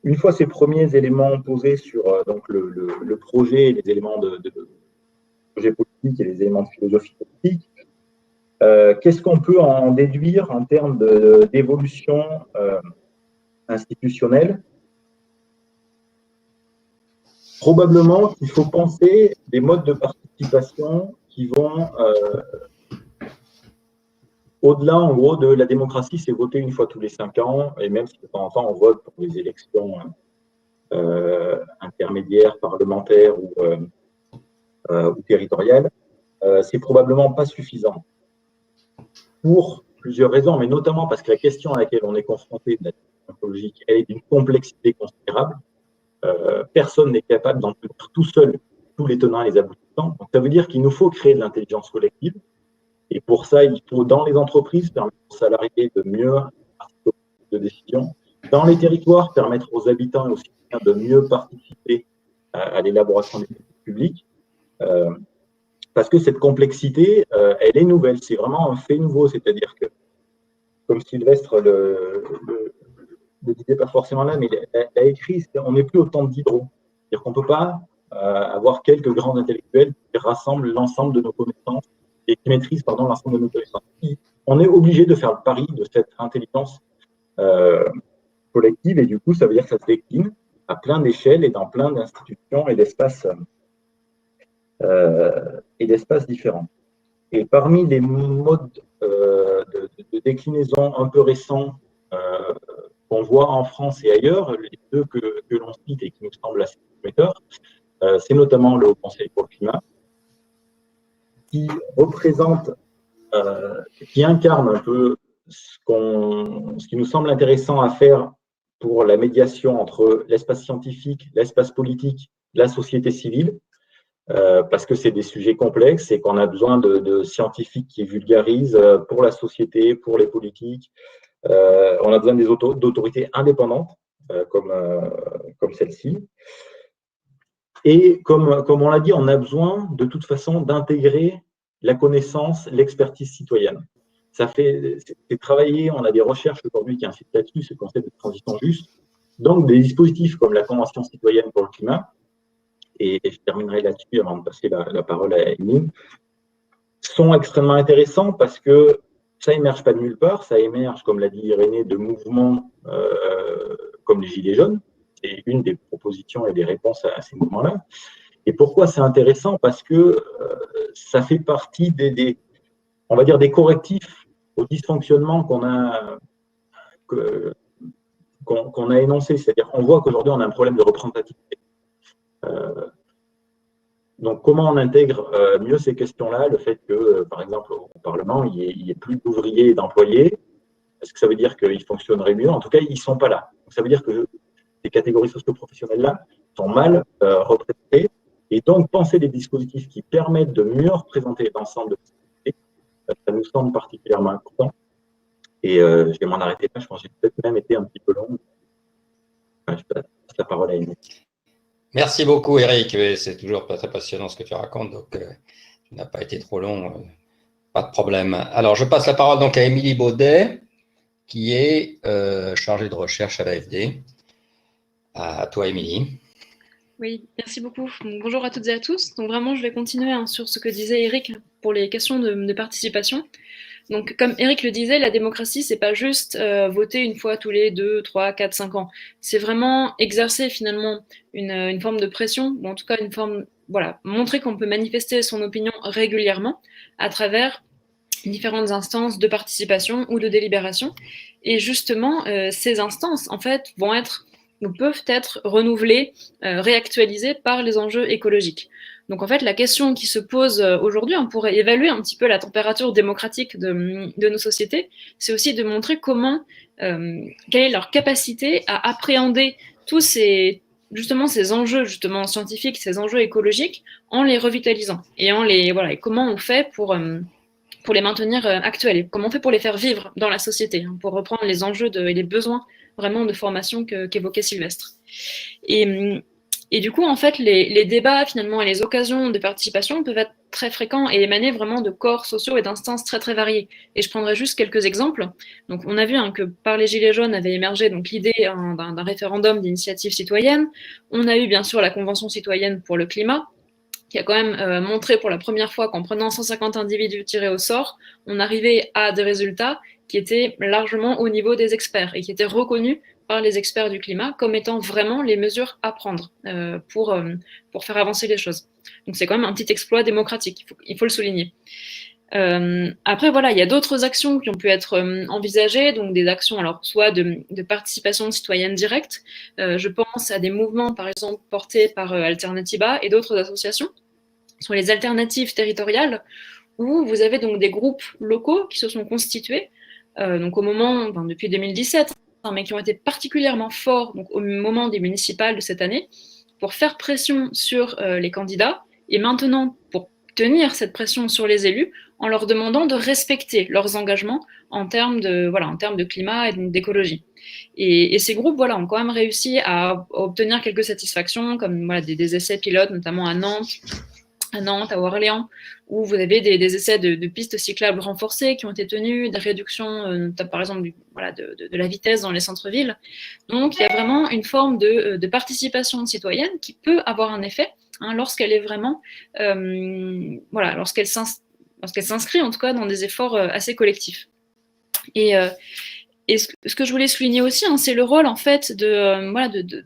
Speaker 2: Une fois ces premiers éléments posés sur donc le projet, les éléments de projet politique et les éléments de philosophie politique, qu'est-ce qu'on peut en déduire en termes d'évolution institutionnelle? Probablement qu'il faut penser des modes de participation qui vont au-delà, en gros, de la démocratie, c'est voter une fois tous les 5 ans, et même si de temps en temps on vote pour les élections intermédiaires, parlementaires ou territoriales, c'est probablement pas suffisant. Pour plusieurs raisons, mais notamment parce que la question à laquelle on est confronté de la transition écologique, elle est d'une complexité considérable. Personne n'est capable d'en tenir tout seul tous les tenants et les aboutissants. Donc, ça veut dire qu'il nous faut créer de l'intelligence collective. Et pour ça, il faut, dans les entreprises, permettre aux salariés de mieux participer aux décisions. Dans les territoires, permettre aux habitants et aux citoyens de mieux participer à l'élaboration des politiques publiques. Parce que cette complexité, elle est nouvelle. C'est vraiment un fait nouveau. C'est-à-dire que, comme Sylvestre le disait pas forcément là, mais il a écrit, on n'est plus au temps de Diderot. C'est-à-dire qu'on ne peut pas avoir quelques grands intellectuels qui rassemblent l'ensemble de nos connaissances et qui maîtrisent l'ensemble de nos connaissances. On est obligé de faire le pari de cette intelligence collective, et du coup, ça veut dire que ça se décline à plein d'échelles et dans plein d'institutions et d'espaces différents. Et parmi les modes de déclinaison un peu récents qu'on voit en France et ailleurs, les deux que l'on cite et qui nous semblent assez prometteurs, c'est notamment le Haut Conseil pour le climat, qui représente, qui incarne un peu ce qui nous semble intéressant à faire pour la médiation entre l'espace scientifique, l'espace politique, la société civile, parce que c'est des sujets complexes et qu'on a besoin de scientifiques qui vulgarisent pour la société, pour les politiques. On a besoin d'autorités indépendantes comme celle-ci. Et comme on l'a dit, on a besoin de toute façon d'intégrer la connaissance, l'expertise citoyenne. C'est travaillé, on a des recherches aujourd'hui qui incitent là-dessus, ce concept de transition juste. Donc, des dispositifs comme la Convention citoyenne pour le climat, et je terminerai là-dessus avant de passer la parole à Émile, sont extrêmement intéressants parce que ça émerge pas de nulle part, ça émerge, comme l'a dit Irénée, de mouvements comme les Gilets jaunes. C'est une des propositions et des réponses à ces mouvements-là. Et pourquoi c'est intéressant? Parce que ça fait partie on va dire, des correctifs au dysfonctionnement qu'on a énoncé. C'est-à-dire qu'on voit qu'aujourd'hui, on a un problème de représentativité. Donc, comment on intègre mieux ces questions-là? Le fait que, par exemple, au Parlement, il n'y ait plus d'ouvriers et d'employés, est-ce que ça veut dire qu'ils fonctionneraient mieux? En tout cas, ils ne sont pas là. Donc, ça veut dire que ces catégories socio-professionnelles-là sont mal représentées. Et donc, penser des dispositifs qui permettent de mieux représenter l'ensemble de la société, ça nous semble particulièrement important. Et je vais m'en arrêter là. Je pense que j'ai peut-être même été un petit peu long. Je passe la parole à Émile.
Speaker 1: Merci beaucoup, Eric. C'est toujours très passionnant ce que tu racontes, donc tu n'as pas été trop long, pas de problème. Alors, je passe la parole donc à Émilie Baudet, qui est chargée de recherche à l'AFD. À toi, Émilie.
Speaker 7: Oui, merci beaucoup. Donc, bonjour à toutes et à tous. Donc vraiment, je vais continuer sur ce que disait Eric pour les questions de participation. Donc, comme Eric le disait, la démocratie, c'est pas juste voter une fois tous les 2, 3, 4, 5 ans. C'est vraiment exercer finalement une forme de pression, ou en tout cas une forme, voilà, montrer qu'on peut manifester son opinion régulièrement à travers différentes instances de participation ou de délibération. Et justement, ces instances, en fait, peuvent être renouvelées, réactualisées par les enjeux écologiques. Donc en fait, la question qui se pose aujourd'hui, on pourrait évaluer un petit peu la température démocratique de nos sociétés, c'est aussi de montrer quelle est leur capacité à appréhender tous ces enjeux scientifiques, ces enjeux écologiques, en les revitalisant et et comment on fait pour les maintenir actuels, et comment on fait pour les faire vivre dans la société, pour reprendre les enjeux et les besoins vraiment de formation qu'évoquait Sylvestre. Et du coup, en fait, les débats finalement et les occasions de participation peuvent être très fréquents et émaner vraiment de corps sociaux et d'instances très très variés. Et je prendrai juste quelques exemples. Donc, on a vu que par les Gilets jaunes avait émergé donc l'idée d'un référendum d'initiative citoyenne. On a eu bien sûr la Convention citoyenne pour le climat, qui a quand même montré pour la première fois qu'en prenant 150 individus tirés au sort, on arrivait à des résultats qui étaient largement au niveau des experts et qui étaient reconnus par les experts du climat comme étant vraiment les mesures à prendre pour faire avancer les choses. Donc c'est quand même un petit exploit démocratique, il faut le souligner. Après, voilà, il y a d'autres actions qui ont pu être envisagées, donc des actions alors soit de participation citoyenne directe, je pense à des mouvements par exemple portés par Alternatiba et d'autres associations, sur les alternatives territoriales, où vous avez donc des groupes locaux qui se sont constitués, donc depuis 2017, mais qui ont été particulièrement forts donc, au moment des municipales de cette année, pour faire pression sur les candidats, et maintenant pour tenir cette pression sur les élus, en leur demandant de respecter leurs engagements en termes de climat et d'écologie. Et ces groupes ont quand même réussi à obtenir quelques satisfactions, comme des essais pilotes, notamment à Nantes, à Orléans, où vous avez des essais de pistes cyclables renforcées qui ont été tenus, des réductions, par exemple, de la vitesse dans les centres-villes. Donc, il y a vraiment une forme de participation citoyenne qui peut avoir un effet hein, lorsqu'elle est vraiment, voilà, lorsqu'elle s'inscrit en tout cas dans des efforts assez collectifs. Et ce que je voulais souligner aussi, hein, c'est le rôle en fait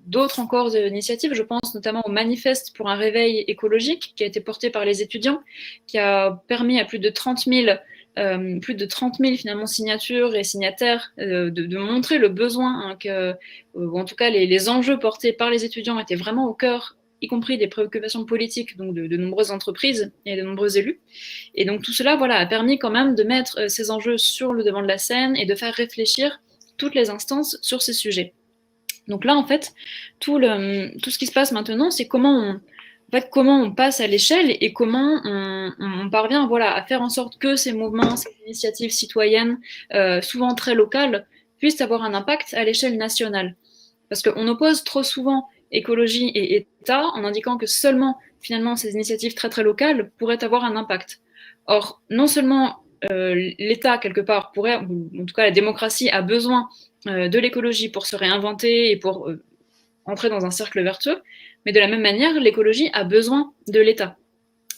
Speaker 7: d'autres encore initiatives. Je pense notamment au manifeste pour un réveil écologique qui a été porté par les étudiants, qui a permis à plus de 30 000 finalement signatures et signataires de montrer le besoin, hein, ou en tout cas les enjeux portés par les étudiants étaient vraiment au cœur, y compris des préoccupations politiques donc de nombreuses entreprises et de nombreux élus. Et donc tout cela a permis quand même de mettre ces enjeux sur le devant de la scène et de faire réfléchir toutes les instances sur ces sujets. Donc là, en fait, tout ce qui se passe maintenant, c'est comment on passe à l'échelle et comment on parvient à faire en sorte que ces mouvements, ces initiatives citoyennes, souvent très locales, puissent avoir un impact à l'échelle nationale. Parce qu'on oppose trop souvent écologie et État en indiquant que seulement, finalement, ces initiatives très très locales pourraient avoir un impact. Or, non seulement l'État, quelque part, pourrait, ou en tout cas la démocratie, a besoin de l'écologie pour se réinventer et pour entrer dans un cercle vertueux, mais de la même manière, l'écologie a besoin de l'État.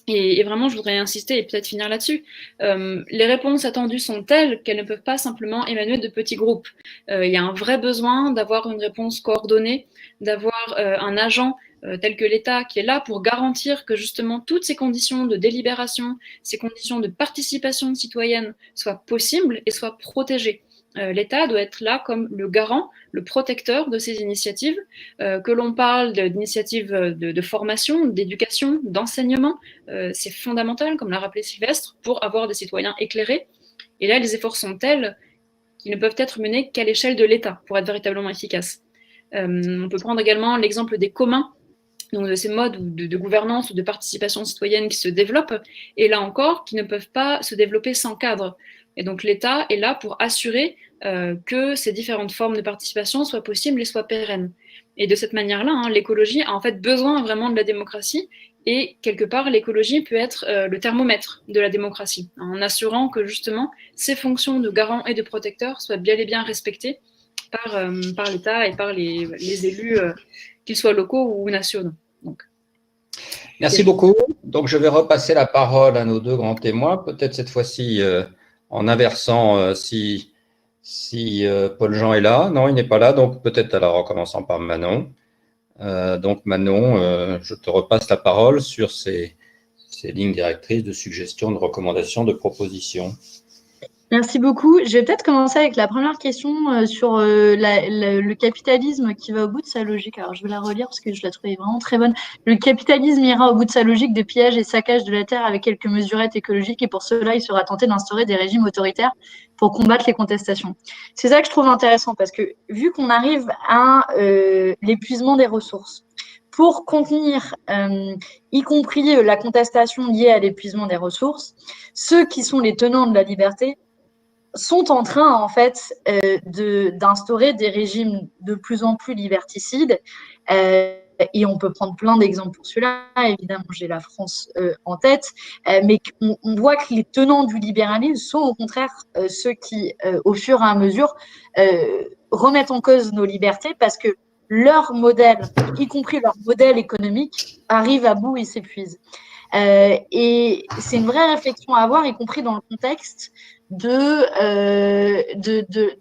Speaker 7: Et vraiment, je voudrais insister et peut-être finir là-dessus. Les réponses attendues sont telles qu'elles ne peuvent pas simplement émaner de petits groupes. Il y a un vrai besoin d'avoir une réponse coordonnée, d'avoir un agent tel que l'État qui est là pour garantir que justement toutes ces conditions de délibération, ces conditions de participation citoyenne soient possibles et soient protégées. L'État doit être là comme le garant, le protecteur de ces initiatives, que l'on parle d'initiatives de formation, d'éducation, d'enseignement, c'est fondamental, comme l'a rappelé Sylvestre, pour avoir des citoyens éclairés. Et là, les efforts sont tels qu'ils ne peuvent être menés qu'à l'échelle de l'État pour être véritablement efficaces. On peut prendre également l'exemple des communs, donc de ces modes de gouvernance ou de participation citoyenne qui se développent, et là encore, qui ne peuvent pas se développer sans cadre. Et donc l'État est là pour assurer que ces différentes formes de participation soient possibles et soient pérennes. Et de cette manière-là, hein, l'écologie a en fait besoin vraiment de la démocratie, et quelque part, l'écologie peut être le thermomètre de la démocratie, en assurant que justement ces fonctions de garant et de protecteur soient bien et bien respectées par l'État et par les élus, qu'ils soient locaux ou nationaux. Donc.
Speaker 1: Merci beaucoup. Donc, je vais repasser la parole à nos deux grands témoins, peut-être cette fois-ci en inversant si Paul-Jean est là. Non, il n'est pas là, donc peut-être alors en commençant par Manon. Donc Manon, je te repasse la parole sur ces lignes directrices de suggestions, de recommandations, de propositions.
Speaker 5: Merci beaucoup. Je vais peut-être commencer avec la première question sur le capitalisme qui va au bout de sa logique. Alors, je vais la relire parce que je la trouvais vraiment très bonne. Le capitalisme ira au bout de sa logique de pillage et saccage de la terre avec quelques mesurettes écologiques, et pour cela, il sera tenté d'instaurer des régimes autoritaires pour combattre les contestations. C'est ça que je trouve intéressant, parce que vu qu'on arrive à l'épuisement des ressources, pour contenir, y compris la contestation liée à l'épuisement des ressources, ceux qui sont les tenants de la liberté sont en train, en fait, d'instaurer des régimes de plus en plus liberticides. Et on peut prendre plein d'exemples pour cela. Évidemment, j'ai la France en tête. Mais on voit que les tenants du libéralisme sont au contraire ceux qui, au fur et à mesure, remettent en cause nos libertés, parce que leur modèle, y compris leur modèle économique, arrive à bout et s'épuise. Et c'est une vraie réflexion à avoir, y compris dans le contexte de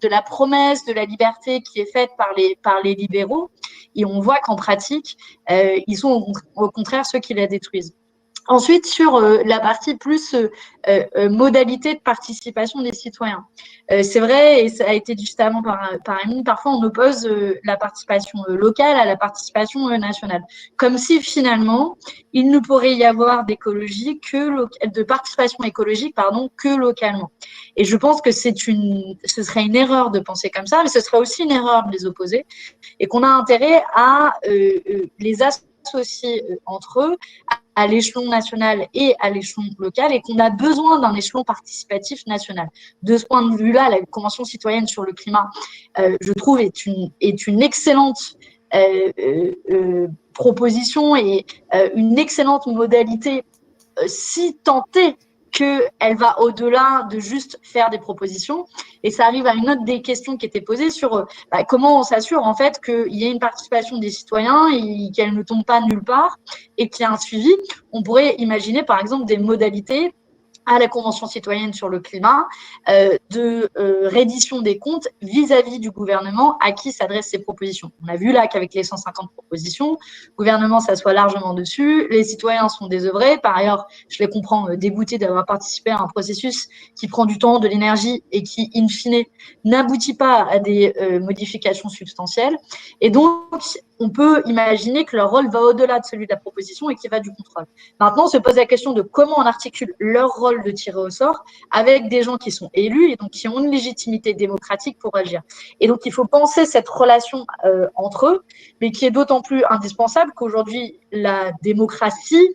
Speaker 5: la promesse de la liberté qui est faite par les libéraux. Et on voit qu'en pratique, ils sont au contraire ceux qui la détruisent. Ensuite, sur la partie plus modalité de participation des citoyens. C'est vrai, et ça a été dit juste avant par Émile, parfois on oppose la participation locale à la participation nationale. Comme si finalement, il ne pourrait y avoir d'écologie de participation écologique, que localement. Et je pense que ce serait une erreur de penser comme ça, mais ce serait aussi une erreur de les opposer, et qu'on a intérêt à les associer entre eux, à l'échelon national et à l'échelon local, et qu'on a besoin d'un échelon participatif national. De ce point de vue-là, la Convention citoyenne sur le climat, je trouve, est une excellente proposition et une excellente modalité, si tant est qu'elle va au-delà de juste faire des propositions. Et ça arrive à une autre des questions qui étaient posées sur comment on s'assure en fait qu'il y ait une participation des citoyens et qu'elle ne tombe pas nulle part et qu'il y ait un suivi. On pourrait imaginer par exemple des modalités à la Convention citoyenne sur le climat, de reddition des comptes vis-à-vis du gouvernement à qui s'adressent ces propositions. On a vu là qu'avec les 150 propositions, le gouvernement s'assoit largement dessus, les citoyens sont désœuvrés. Par ailleurs, je les comprends dégoûtés d'avoir participé à un processus qui prend du temps, de l'énergie et qui, in fine, n'aboutit pas à des modifications substantielles. Et donc, on peut imaginer que leur rôle va au-delà de celui de la proposition et qui va du contrôle. Maintenant, on se pose la question de comment on articule leur rôle de tirer au sort avec des gens qui sont élus et donc qui ont une légitimité démocratique pour agir. Et donc, il faut penser cette relation entre eux, mais qui est d'autant plus indispensable qu'aujourd'hui, la démocratie,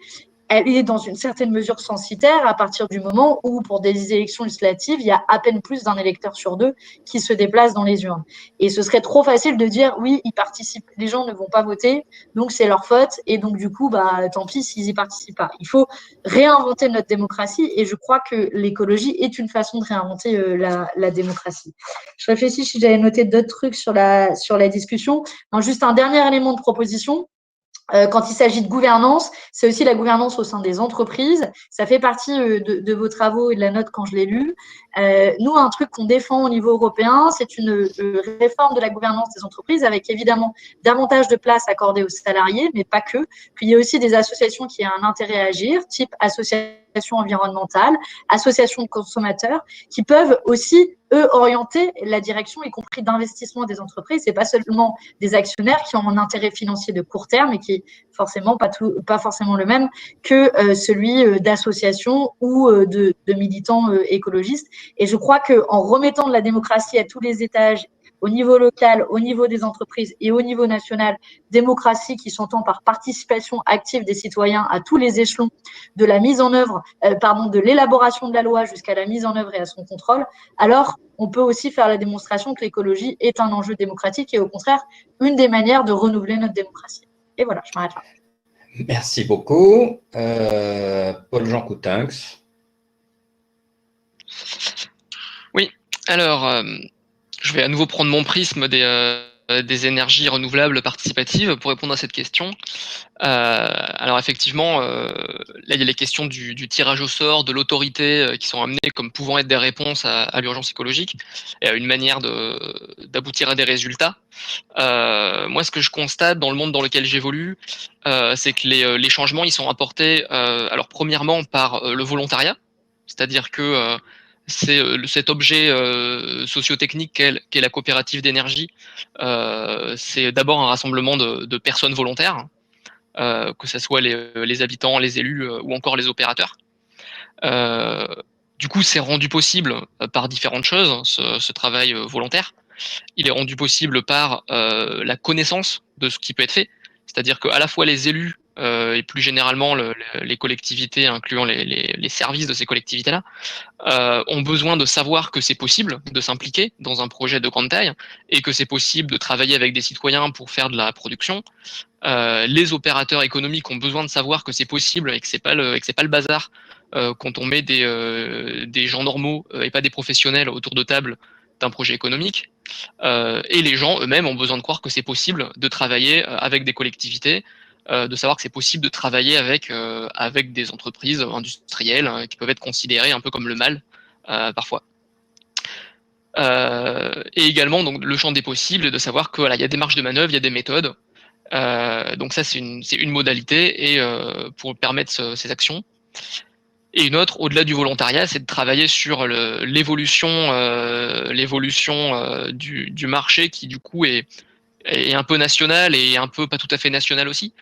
Speaker 5: elle est dans une certaine mesure censitaire à partir du moment où, pour des élections législatives, il y a à peine plus d'un électeur sur deux qui se déplace dans les urnes. Et ce serait trop facile de dire, oui, ils participent, les gens ne vont pas voter, donc c'est leur faute, et donc du coup, tant pis s'ils y participent pas. Il faut réinventer notre démocratie, et je crois que l'écologie est une façon de réinventer la démocratie. Je réfléchis si j'avais noté d'autres trucs sur la discussion. Non, juste un dernier élément de proposition. Quand il s'agit de gouvernance, c'est aussi la gouvernance au sein des entreprises. Ça fait partie de vos travaux et de la note quand je l'ai lu. Nous, un truc qu'on défend au niveau européen, c'est une réforme de la gouvernance des entreprises avec évidemment davantage de place accordée aux salariés, mais pas que. Puis il y a aussi des associations qui ont un intérêt à agir, type associations environnementales, associations de consommateurs, qui peuvent aussi, eux, orienter la direction, y compris d'investissement des entreprises. C'est pas seulement des actionnaires qui ont un intérêt financier de court terme et qui est forcément pas forcément le même que celui d'associations ou de militants écologistes. Et je crois qu'en remettant de la démocratie à tous les étages, au niveau local, au niveau des entreprises et au niveau national, démocratie qui s'entend par participation active des citoyens à tous les échelons, de la mise en œuvre, de l'élaboration de la loi jusqu'à la mise en œuvre et à son contrôle, alors on peut aussi faire la démonstration que l'écologie est un enjeu démocratique et au contraire une des manières de renouveler notre démocratie. Et voilà, je m'arrête là.
Speaker 1: Merci beaucoup. Paul-Jean Coutinx.
Speaker 6: Oui, alors, je vais à nouveau prendre mon prisme des énergies renouvelables participatives pour répondre à cette question. Alors effectivement, là il y a les questions du tirage au sort, de l'autorité qui sont amenées comme pouvant être des réponses à l'urgence écologique et à une manière d'aboutir à des résultats. Moi, ce que je constate dans le monde dans lequel j'évolue, c'est que les changements ils sont apportés, alors premièrement par le volontariat, c'est-à-dire que c'est cet objet socio-technique qu'est la coopérative d'énergie. C'est d'abord un rassemblement de personnes volontaires, que ce soit les habitants, les élus ou encore les opérateurs. Du coup, c'est rendu possible par différentes choses, ce travail volontaire. Il est rendu possible par la connaissance de ce qui peut être fait, c'est-à-dire qu'à la fois les élus et plus généralement les collectivités, incluant les services de ces collectivités-là, ont besoin de savoir que c'est possible de s'impliquer dans un projet de grande taille et que c'est possible de travailler avec des citoyens pour faire de la production. Les opérateurs économiques ont besoin de savoir que c'est possible et que c'est pas le bazar quand on met des gens normaux et pas des professionnels autour de table d'un projet économique. Et les gens eux-mêmes ont besoin de croire que c'est possible de travailler avec des collectivités, de savoir que c'est possible de travailler avec des entreprises industrielles qui peuvent être considérées un peu comme le mal parfois. Et également donc le champ des possibles et de savoir que voilà, il y a des marges de manœuvre, il y a des méthodes. Donc ça c'est une modalité et pour permettre ces actions. Et une autre, au-delà du volontariat, c'est de travailler sur l'évolution du marché qui du coup est un peu national et un peu pas tout à fait national aussi.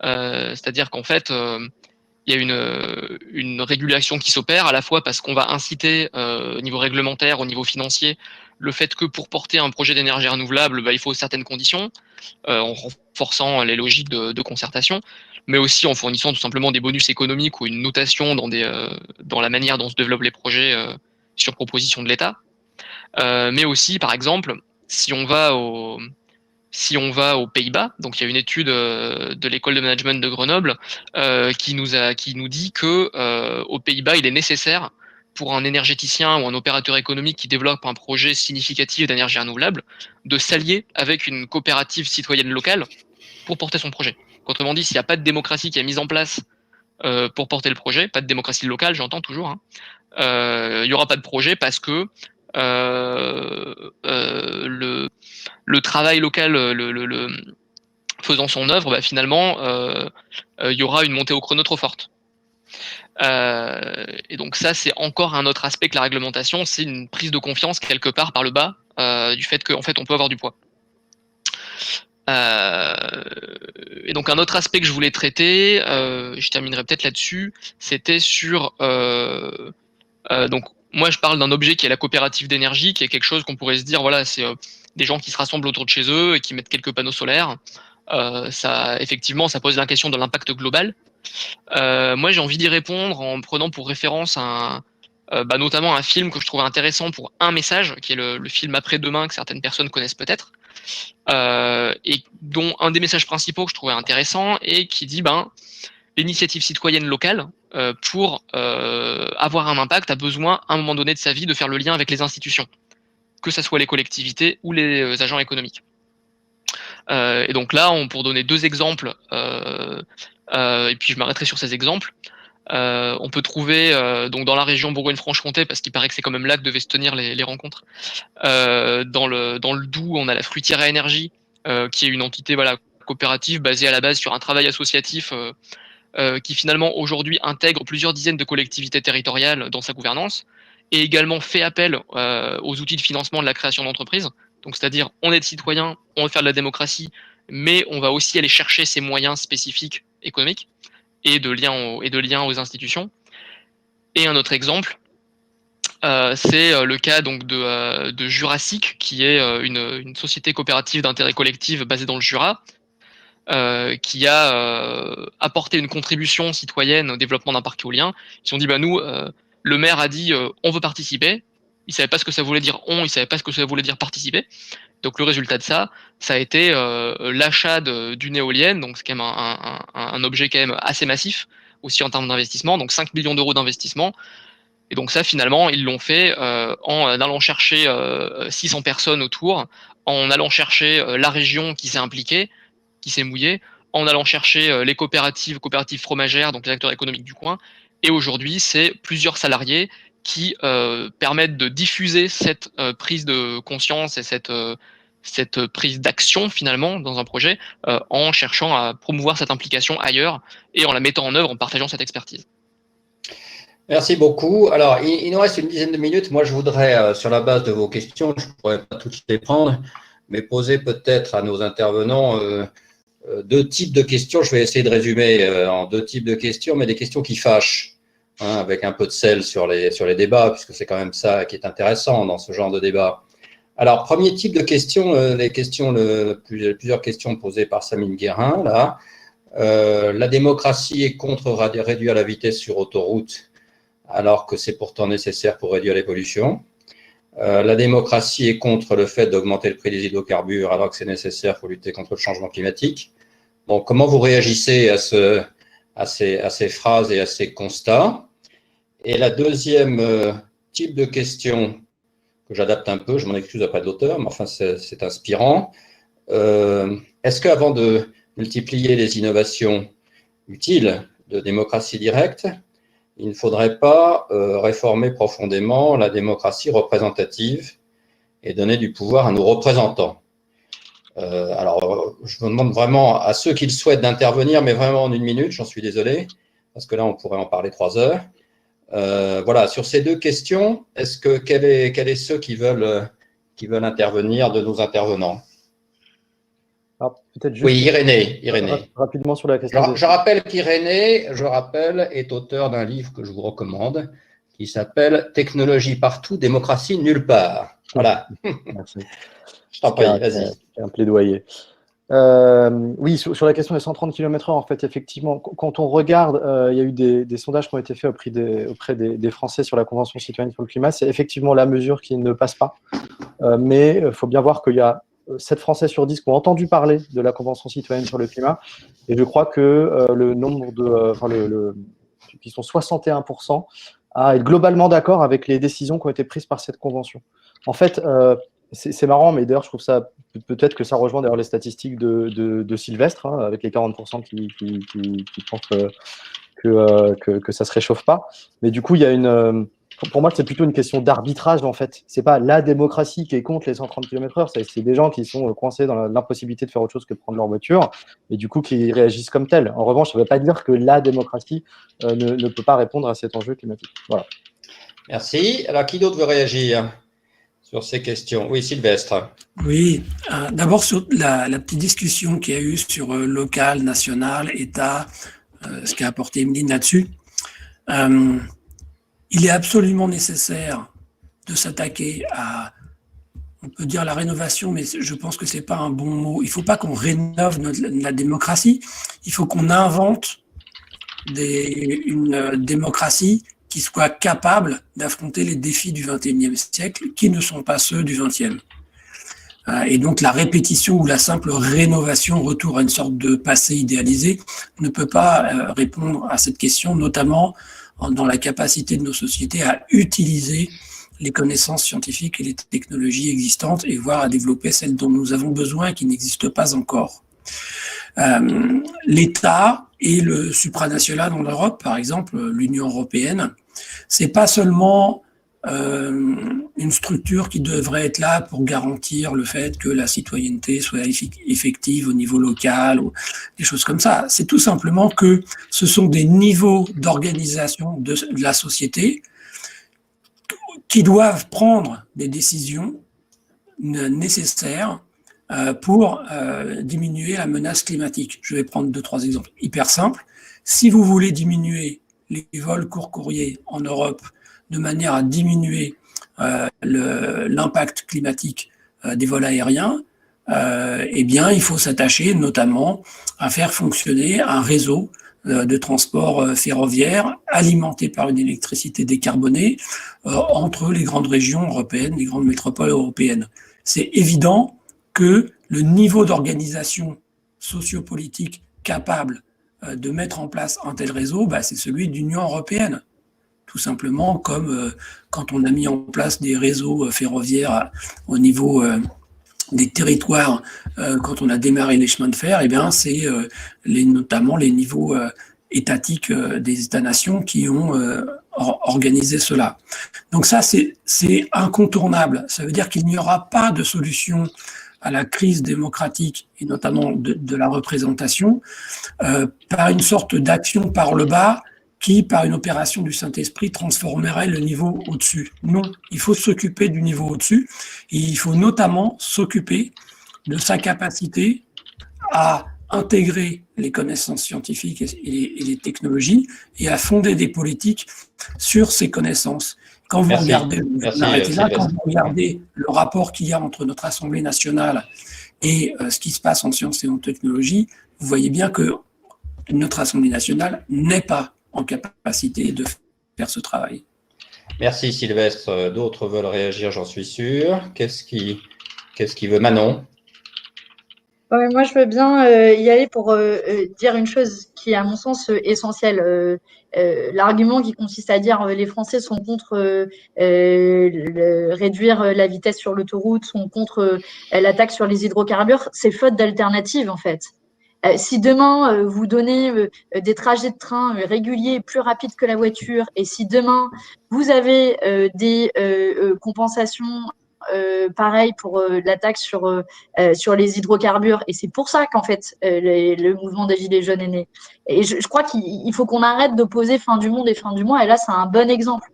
Speaker 6: C'est-à-dire qu'en fait, il y a une régulation qui s'opère à la fois parce qu'on va inciter au niveau réglementaire, au niveau financier, le fait que pour porter un projet d'énergie renouvelable, il faut certaines conditions, en renforçant les logiques de concertation, mais aussi en fournissant tout simplement des bonus économiques ou une notation dans la manière dont se développent les projets sur proposition de l'État. Mais aussi, par exemple, si on va si on va aux Pays-Bas, donc il y a une étude de l'école de management de Grenoble qui nous dit que aux Pays-Bas, il est nécessaire pour un énergéticien ou un opérateur économique qui développe un projet significatif d'énergie renouvelable de s'allier avec une coopérative citoyenne locale pour porter son projet. Autrement dit, s'il n'y a pas de démocratie qui est mise en place pour porter le projet, pas de démocratie locale, j'entends toujours, hein, il n'y aura pas de projet parce que le travail local faisant son œuvre, bah, finalement, il y aura une montée au chrono trop forte. Et donc ça, c'est encore un autre aspect que la réglementation, c'est une prise de confiance quelque part par le bas du fait qu'en fait, on peut avoir du poids. Et donc un autre aspect que je voulais traiter, je terminerai peut-être là-dessus, c'était sur donc moi je parle d'un objet qui est la coopérative d'énergie, qui est quelque chose qu'on pourrait se dire voilà, c'est des gens qui se rassemblent autour de chez eux et qui mettent quelques panneaux solaires. Ça effectivement ça pose la question de l'impact global. Moi j'ai envie d'y répondre en prenant pour référence notamment un film que je trouvais intéressant pour un message, qui est le film Après-demain, que certaines personnes connaissent peut-être, et dont un des messages principaux que je trouvais intéressant et qui dit l'initiative citoyenne locale pour avoir un impact a besoin à un moment donné de sa vie de faire le lien avec les institutions, que ce soit les collectivités ou les agents économiques. Et donc là, pour donner deux exemples, et puis je m'arrêterai sur ces exemples, on peut trouver donc dans la région Bourgogne-Franche-Comté, parce qu'il paraît que c'est quand même là que devaient se tenir les rencontres. Dans le Doubs, on a la Fruitière à Énergie, qui est une entité coopérative basée à la base sur un travail associatif qui finalement aujourd'hui intègre plusieurs dizaines de collectivités territoriales dans sa gouvernance, et également fait appel aux outils de financement de la création d'entreprises. Donc c'est-à-dire on est citoyen, on veut faire de la démocratie, mais on va aussi aller chercher ces moyens spécifiques économiques et de liens aux institutions. Et un autre exemple, c'est le cas donc de Jurassic, qui est une société coopérative d'intérêt collectif basée dans le Jura, qui a apporté une contribution citoyenne au développement d'un parc éolien. Ils se sont dit, nous, le maire a dit, on veut participer. Il savait pas ce que ça voulait dire il savait pas ce que ça voulait dire participer. Donc le résultat de ça a été l'achat d'une éolienne, donc c'est quand même un objet quand même assez massif, aussi en termes d'investissement, donc 5 millions d'euros d'investissement. Et donc ça, finalement, ils l'ont fait en allant chercher 600 personnes autour, en allant chercher la région qui s'est impliquée, qui s'est mouillée, en allant chercher les coopératives fromagères, donc les acteurs économiques du coin. Et aujourd'hui, c'est plusieurs salariés qui permettent de diffuser cette prise de conscience et cette prise d'action finalement dans un projet en cherchant à promouvoir cette implication ailleurs et en la mettant en œuvre, en partageant cette expertise.
Speaker 1: Merci beaucoup. Alors, il nous reste une dizaine de minutes. Moi, je voudrais, sur la base de vos questions, je ne pourrais pas toutes les prendre, mais poser peut-être à nos intervenants deux types de questions. Je vais essayer de résumer en deux types de questions, mais des questions qui fâchent. Avec un peu de sel sur les débats, puisque c'est quand même ça qui est intéressant dans ce genre de débat. Alors, premier type de questions, plusieurs questions posées par Samine Guérin, là. La démocratie est contre réduire la vitesse sur autoroute, alors que c'est pourtant nécessaire pour réduire les pollutions. La démocratie est contre le fait d'augmenter le prix des hydrocarbures, alors que c'est nécessaire pour lutter contre le changement climatique. Bon, comment vous réagissez à ces phrases et à ces constats? Et la deuxième type de question, que j'adapte un peu, je m'en excuse auprès de l'auteur, mais enfin c'est inspirant. Est-ce qu'avant de multiplier les innovations utiles de démocratie directe, il ne faudrait pas réformer profondément la démocratie représentative et donner du pouvoir à nos représentants? Alors, je me demande vraiment à ceux qui le souhaitent d'intervenir, mais vraiment en une minute, j'en suis désolé, parce que là, on pourrait en parler 3 heures. Voilà, sur ces deux questions, quels est ceux qui veulent intervenir de nos intervenants?
Speaker 3: Alors, peut-être juste
Speaker 1: oui, Irénée.
Speaker 3: Rapidement sur la question.
Speaker 1: Je rappelle qu'Irénée, est auteur d'un livre que je vous recommande, qui s'appelle « Technologie partout, démocratie nulle part ». Voilà.
Speaker 3: Merci.
Speaker 1: Je t'en prie, vas-y.
Speaker 3: Un plaidoyer. Oui, sur la question des 130 km/h, en fait, effectivement, quand on regarde, il y a eu des sondages qui ont été faits auprès des Français sur la Convention citoyenne pour le climat. C'est effectivement la mesure qui ne passe pas. Mais il faut bien voir qu'il y a 7 Français sur 10 qui ont entendu parler de la Convention citoyenne sur le climat. Et je crois que le nombre qui sont 61% à être globalement d'accord avec les décisions qui ont été prises par cette convention. En fait, c'est marrant, mais d'ailleurs, je trouve ça, peut-être que ça rejoint d'ailleurs les statistiques de Sylvestre, hein, avec les 40% qui pensent que ça ne se réchauffe pas. Mais du coup, il y a pour moi, c'est plutôt une question d'arbitrage, en fait. Ce n'est pas la démocratie qui est contre les 130 km/h, c'est des gens qui sont coincés dans l'impossibilité de faire autre chose que de prendre leur voiture, et du coup, qui réagissent comme tels. En revanche, ça ne veut pas dire que la démocratie ne peut pas répondre à cet enjeu climatique. Voilà.
Speaker 1: Merci. Alors, qui d'autre veut réagir sur ces questions? Oui, Sylvestre.
Speaker 4: Oui, d'abord sur la petite discussion qu'il y a eu sur local, national, État, ce qu'a apporté Emeline là-dessus. Il est absolument nécessaire de s'attaquer à, on peut dire la rénovation, mais je pense que ce n'est pas un bon mot. Il ne faut pas qu'on rénove la démocratie, il faut qu'on invente une démocratie qui soit capable d'affronter les défis du XXIe siècle, qui ne sont pas ceux du XXe. Et donc la répétition ou la simple rénovation, retour à une sorte de passé idéalisé, ne peut pas répondre à cette question, notamment dans la capacité de nos sociétés à utiliser les connaissances scientifiques et les technologies existantes et voire à développer celles dont nous avons besoin et qui n'existent pas encore. L'État et le supranational en Europe, par exemple l'Union européenne, c'est pas seulement une structure qui devrait être là pour garantir le fait que la citoyenneté soit effective au niveau local ou des choses comme ça. C'est tout simplement que ce sont des niveaux d'organisation de la société qui doivent prendre des décisions nécessaires pour diminuer la menace climatique. Je vais prendre 2-3 exemples hyper simples. Si vous voulez diminuer les vols court-courriers en Europe de manière à diminuer l'impact climatique des vols aériens, eh bien, il faut s'attacher notamment à faire fonctionner un réseau de transport ferroviaire alimenté par une électricité décarbonée entre les grandes régions européennes, les grandes métropoles européennes. C'est évident que le niveau d'organisation sociopolitique capable de mettre en place un tel réseau, c'est celui de l'Union européenne. Tout simplement comme quand on a mis en place des réseaux ferroviaires au niveau des territoires, quand on a démarré les chemins de fer, eh bien, c'est notamment les niveaux étatiques des États-nations qui ont organisé cela. Donc ça, c'est incontournable. Ça veut dire qu'il n'y aura pas de solution à la crise démocratique et notamment de la représentation par une sorte d'action par le bas qui, par une opération du Saint-Esprit, transformerait le niveau au-dessus. Non, il faut s'occuper du niveau au-dessus et il faut notamment s'occuper de sa capacité à intégrer les connaissances scientifiques et les technologies et à fonder des politiques sur ces connaissances. Quand vous regardez le rapport qu'il y a entre notre Assemblée nationale et ce qui se passe en sciences et en technologie, vous voyez bien que notre Assemblée nationale n'est pas en capacité de faire ce travail.
Speaker 1: Merci Sylvestre. D'autres veulent réagir, j'en suis sûr. Qu'est-ce qui veut Manon?
Speaker 5: Ouais, moi, je veux bien y aller pour dire une chose qui est, à mon sens, essentielle. L'argument qui consiste à dire les Français sont contre réduire la vitesse sur l'autoroute, sont contre la taxe sur les hydrocarbures, c'est faute d'alternative, en fait. Si demain, vous donnez des trajets de train réguliers plus rapides que la voiture, et si demain, vous avez des compensations pareil pour la taxe sur les hydrocarbures, et c'est pour ça qu'en fait le mouvement des Gilets jaunes est né. Et je crois qu'il faut qu'on arrête d'opposer fin du monde et fin du mois, et là c'est un bon exemple.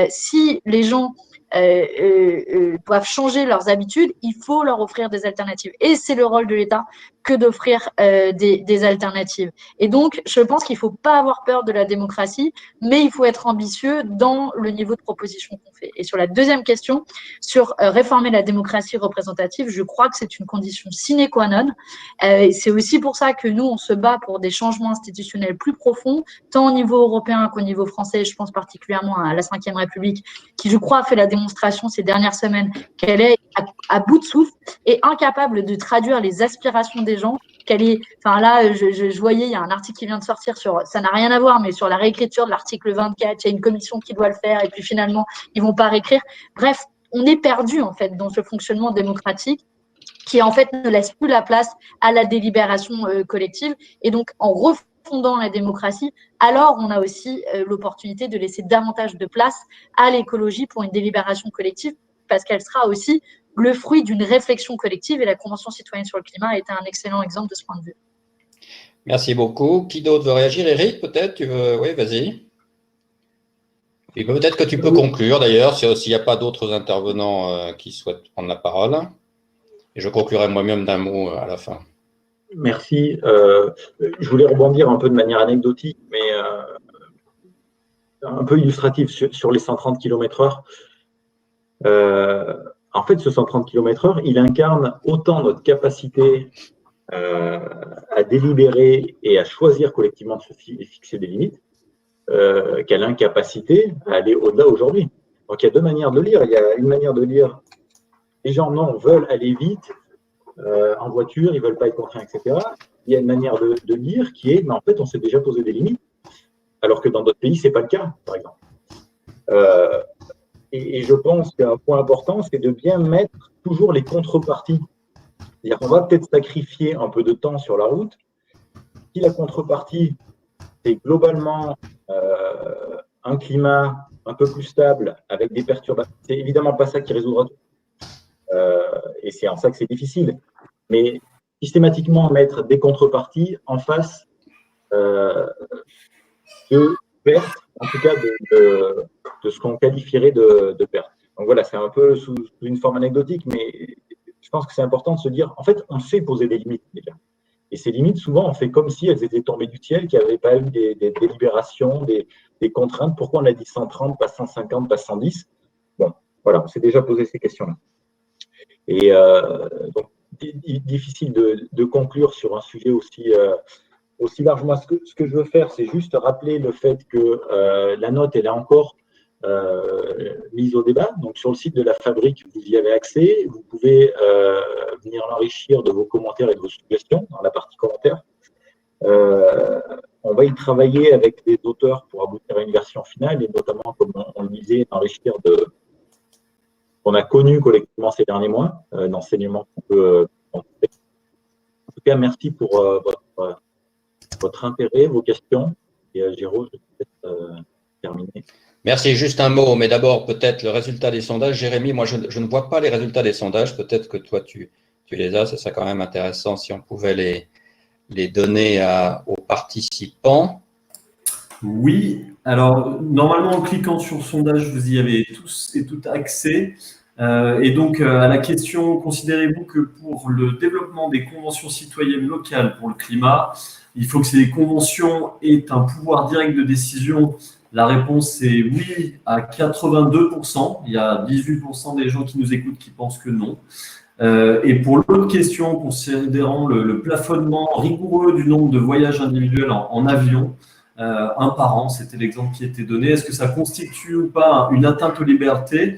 Speaker 5: Si les gens doivent changer leurs habitudes, il faut leur offrir des alternatives. Et c'est le rôle de l'État que d'offrir des alternatives. Et donc, je pense qu'il ne faut pas avoir peur de la démocratie, mais il faut être ambitieux dans le niveau de proposition qu'on fait. Et sur la deuxième question, sur réformer la démocratie représentative, je crois que c'est une condition sine qua non. C'est aussi pour ça que nous, on se bat pour des changements institutionnels plus profonds, tant au niveau européen qu'au niveau français. Je pense particulièrement à la Ve République, qui, je crois, a fait la démonstration ces dernières semaines qu'elle est à bout de souffle et incapable de traduire les aspirations des gens. Là, je voyais, il y a un article qui vient de sortir sur, ça n'a rien à voir, mais sur la réécriture de l'article 24, il y a une commission qui doit le faire et puis finalement, ils vont pas réécrire. Bref, on est perdu en fait dans ce fonctionnement démocratique qui en fait ne laisse plus la place à la délibération collective. Et donc, en refondant la démocratie, alors on a aussi l'opportunité de laisser davantage de place à l'écologie pour une délibération collective, parce qu'elle sera aussi le fruit d'une réflexion collective, et la Convention citoyenne sur le climat a été un excellent exemple de ce point de vue.
Speaker 1: Merci beaucoup. Qui d'autre veut réagir? Eric, peut-être? Tu veux... Oui, vas-y. Et peut-être que tu peux conclure, d'ailleurs, s'il n'y a pas d'autres intervenants qui souhaitent prendre la parole. Et je conclurai moi-même d'un mot à la fin.
Speaker 2: Merci. Je voulais rebondir un peu de manière anecdotique, mais un peu illustrative sur les 130 km/h. En fait, ce 130 km/h, il incarne autant notre capacité à délibérer et à choisir collectivement de se fixer des limites qu'à l'incapacité à aller au-delà aujourd'hui. Donc, il y a deux manières de lire. Il y a une manière de lire, les gens, non, veulent aller vite en voiture, ils ne veulent pas être contraints, etc. Il y a une manière de lire qui est, mais en fait, on s'est déjà posé des limites, alors que dans d'autres pays, ce n'est pas le cas, par exemple. Et je pense qu'un point important, c'est de bien mettre toujours les contreparties. C'est-à-dire qu'on va peut-être sacrifier un peu de temps sur la route. Si la contrepartie, c'est globalement un climat un peu plus stable, avec des perturbations, c'est évidemment pas ça qui résoudra tout. Et c'est en ça que c'est difficile. Mais systématiquement mettre des contreparties en face de pertes, en tout cas de ce qu'on qualifierait de pertes. Donc voilà, c'est un peu sous une forme anecdotique, mais je pense que c'est important de se dire, en fait, on sait poser des limites déjà. Et ces limites, souvent, on fait comme si elles étaient tombées du ciel, qu'il n'y avait pas eu des délibérations, des contraintes. Pourquoi on a dit 130, pas 150, pas 110? Bon, voilà, on s'est déjà posé ces questions-là. Et donc, difficile de conclure sur un sujet aussi large. Moi, ce que je veux faire, c'est juste rappeler le fait que la note, elle est encore mise au débat. Donc, sur le site de la Fabrique, vous y avez accès. Vous pouvez venir l'enrichir de vos commentaires et de vos suggestions dans la partie commentaires. On va y travailler avec des auteurs pour aboutir à une version finale et notamment, comme on le disait, enrichir qu'on a connu collectivement ces derniers mois, d'enseignements qu'on peut en tout cas, merci pour votre intérêt, vos questions. Et Géraud, je vais peut-être terminer.
Speaker 1: Merci. Juste un mot, mais d'abord, peut-être le résultat des sondages. Jérémy, moi, je ne vois pas les résultats des sondages. Peut-être que toi, tu les as. Ce serait quand même intéressant si on pouvait les donner aux participants.
Speaker 8: Oui. Alors, normalement, en cliquant sur le sondage, vous y avez tous et toutes accès. Et donc, à la question, considérez-vous que pour le développement des conventions citoyennes locales pour le climat, il faut que ces conventions aient un pouvoir direct de décision? La réponse est oui à 82%. Il y a 18% des gens qui nous écoutent qui pensent que non. Et pour l'autre question, considérant le plafonnement rigoureux du nombre de voyages individuels en avion, un par an, c'était l'exemple qui était donné, est-ce que ça constitue ou pas une atteinte aux libertés?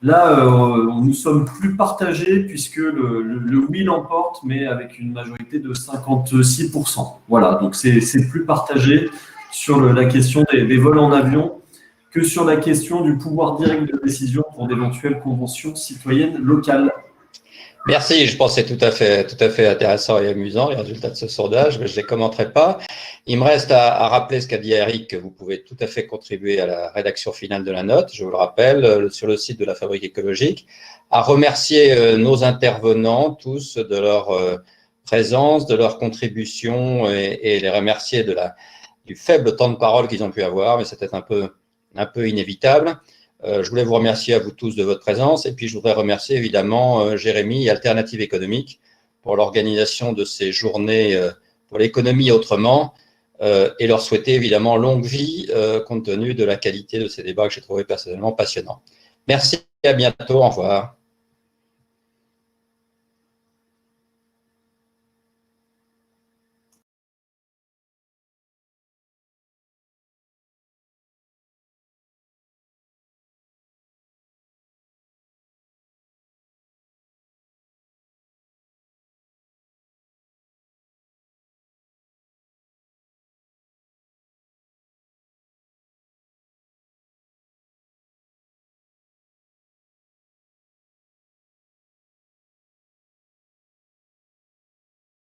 Speaker 8: Là, nous sommes plus partagés puisque le oui l'emporte, mais avec une majorité de 56%. Voilà, donc c'est plus partagé sur la question des vols en avion que sur la question du pouvoir direct de décision pour d'éventuelles conventions citoyennes locales.
Speaker 1: Merci, je pense que c'est tout à fait intéressant et amusant, les résultats de ce sondage, mais je ne les commenterai pas. Il me reste à rappeler ce qu'a dit Eric, que vous pouvez tout à fait contribuer à la rédaction finale de la note, je vous le rappelle, sur le site de la Fabrique écologique, à remercier nos intervenants tous de leur présence, de leur contribution et les remercier du faible temps de parole qu'ils ont pu avoir, mais c'était un peu inévitable. Je voulais vous remercier à vous tous de votre présence et puis je voudrais remercier évidemment Jérémy et Alternative économique pour l'organisation de ces journées pour l'économie autrement et leur souhaiter évidemment longue vie compte tenu de la qualité de ces débats que j'ai trouvé personnellement passionnants. Merci et à bientôt, au revoir.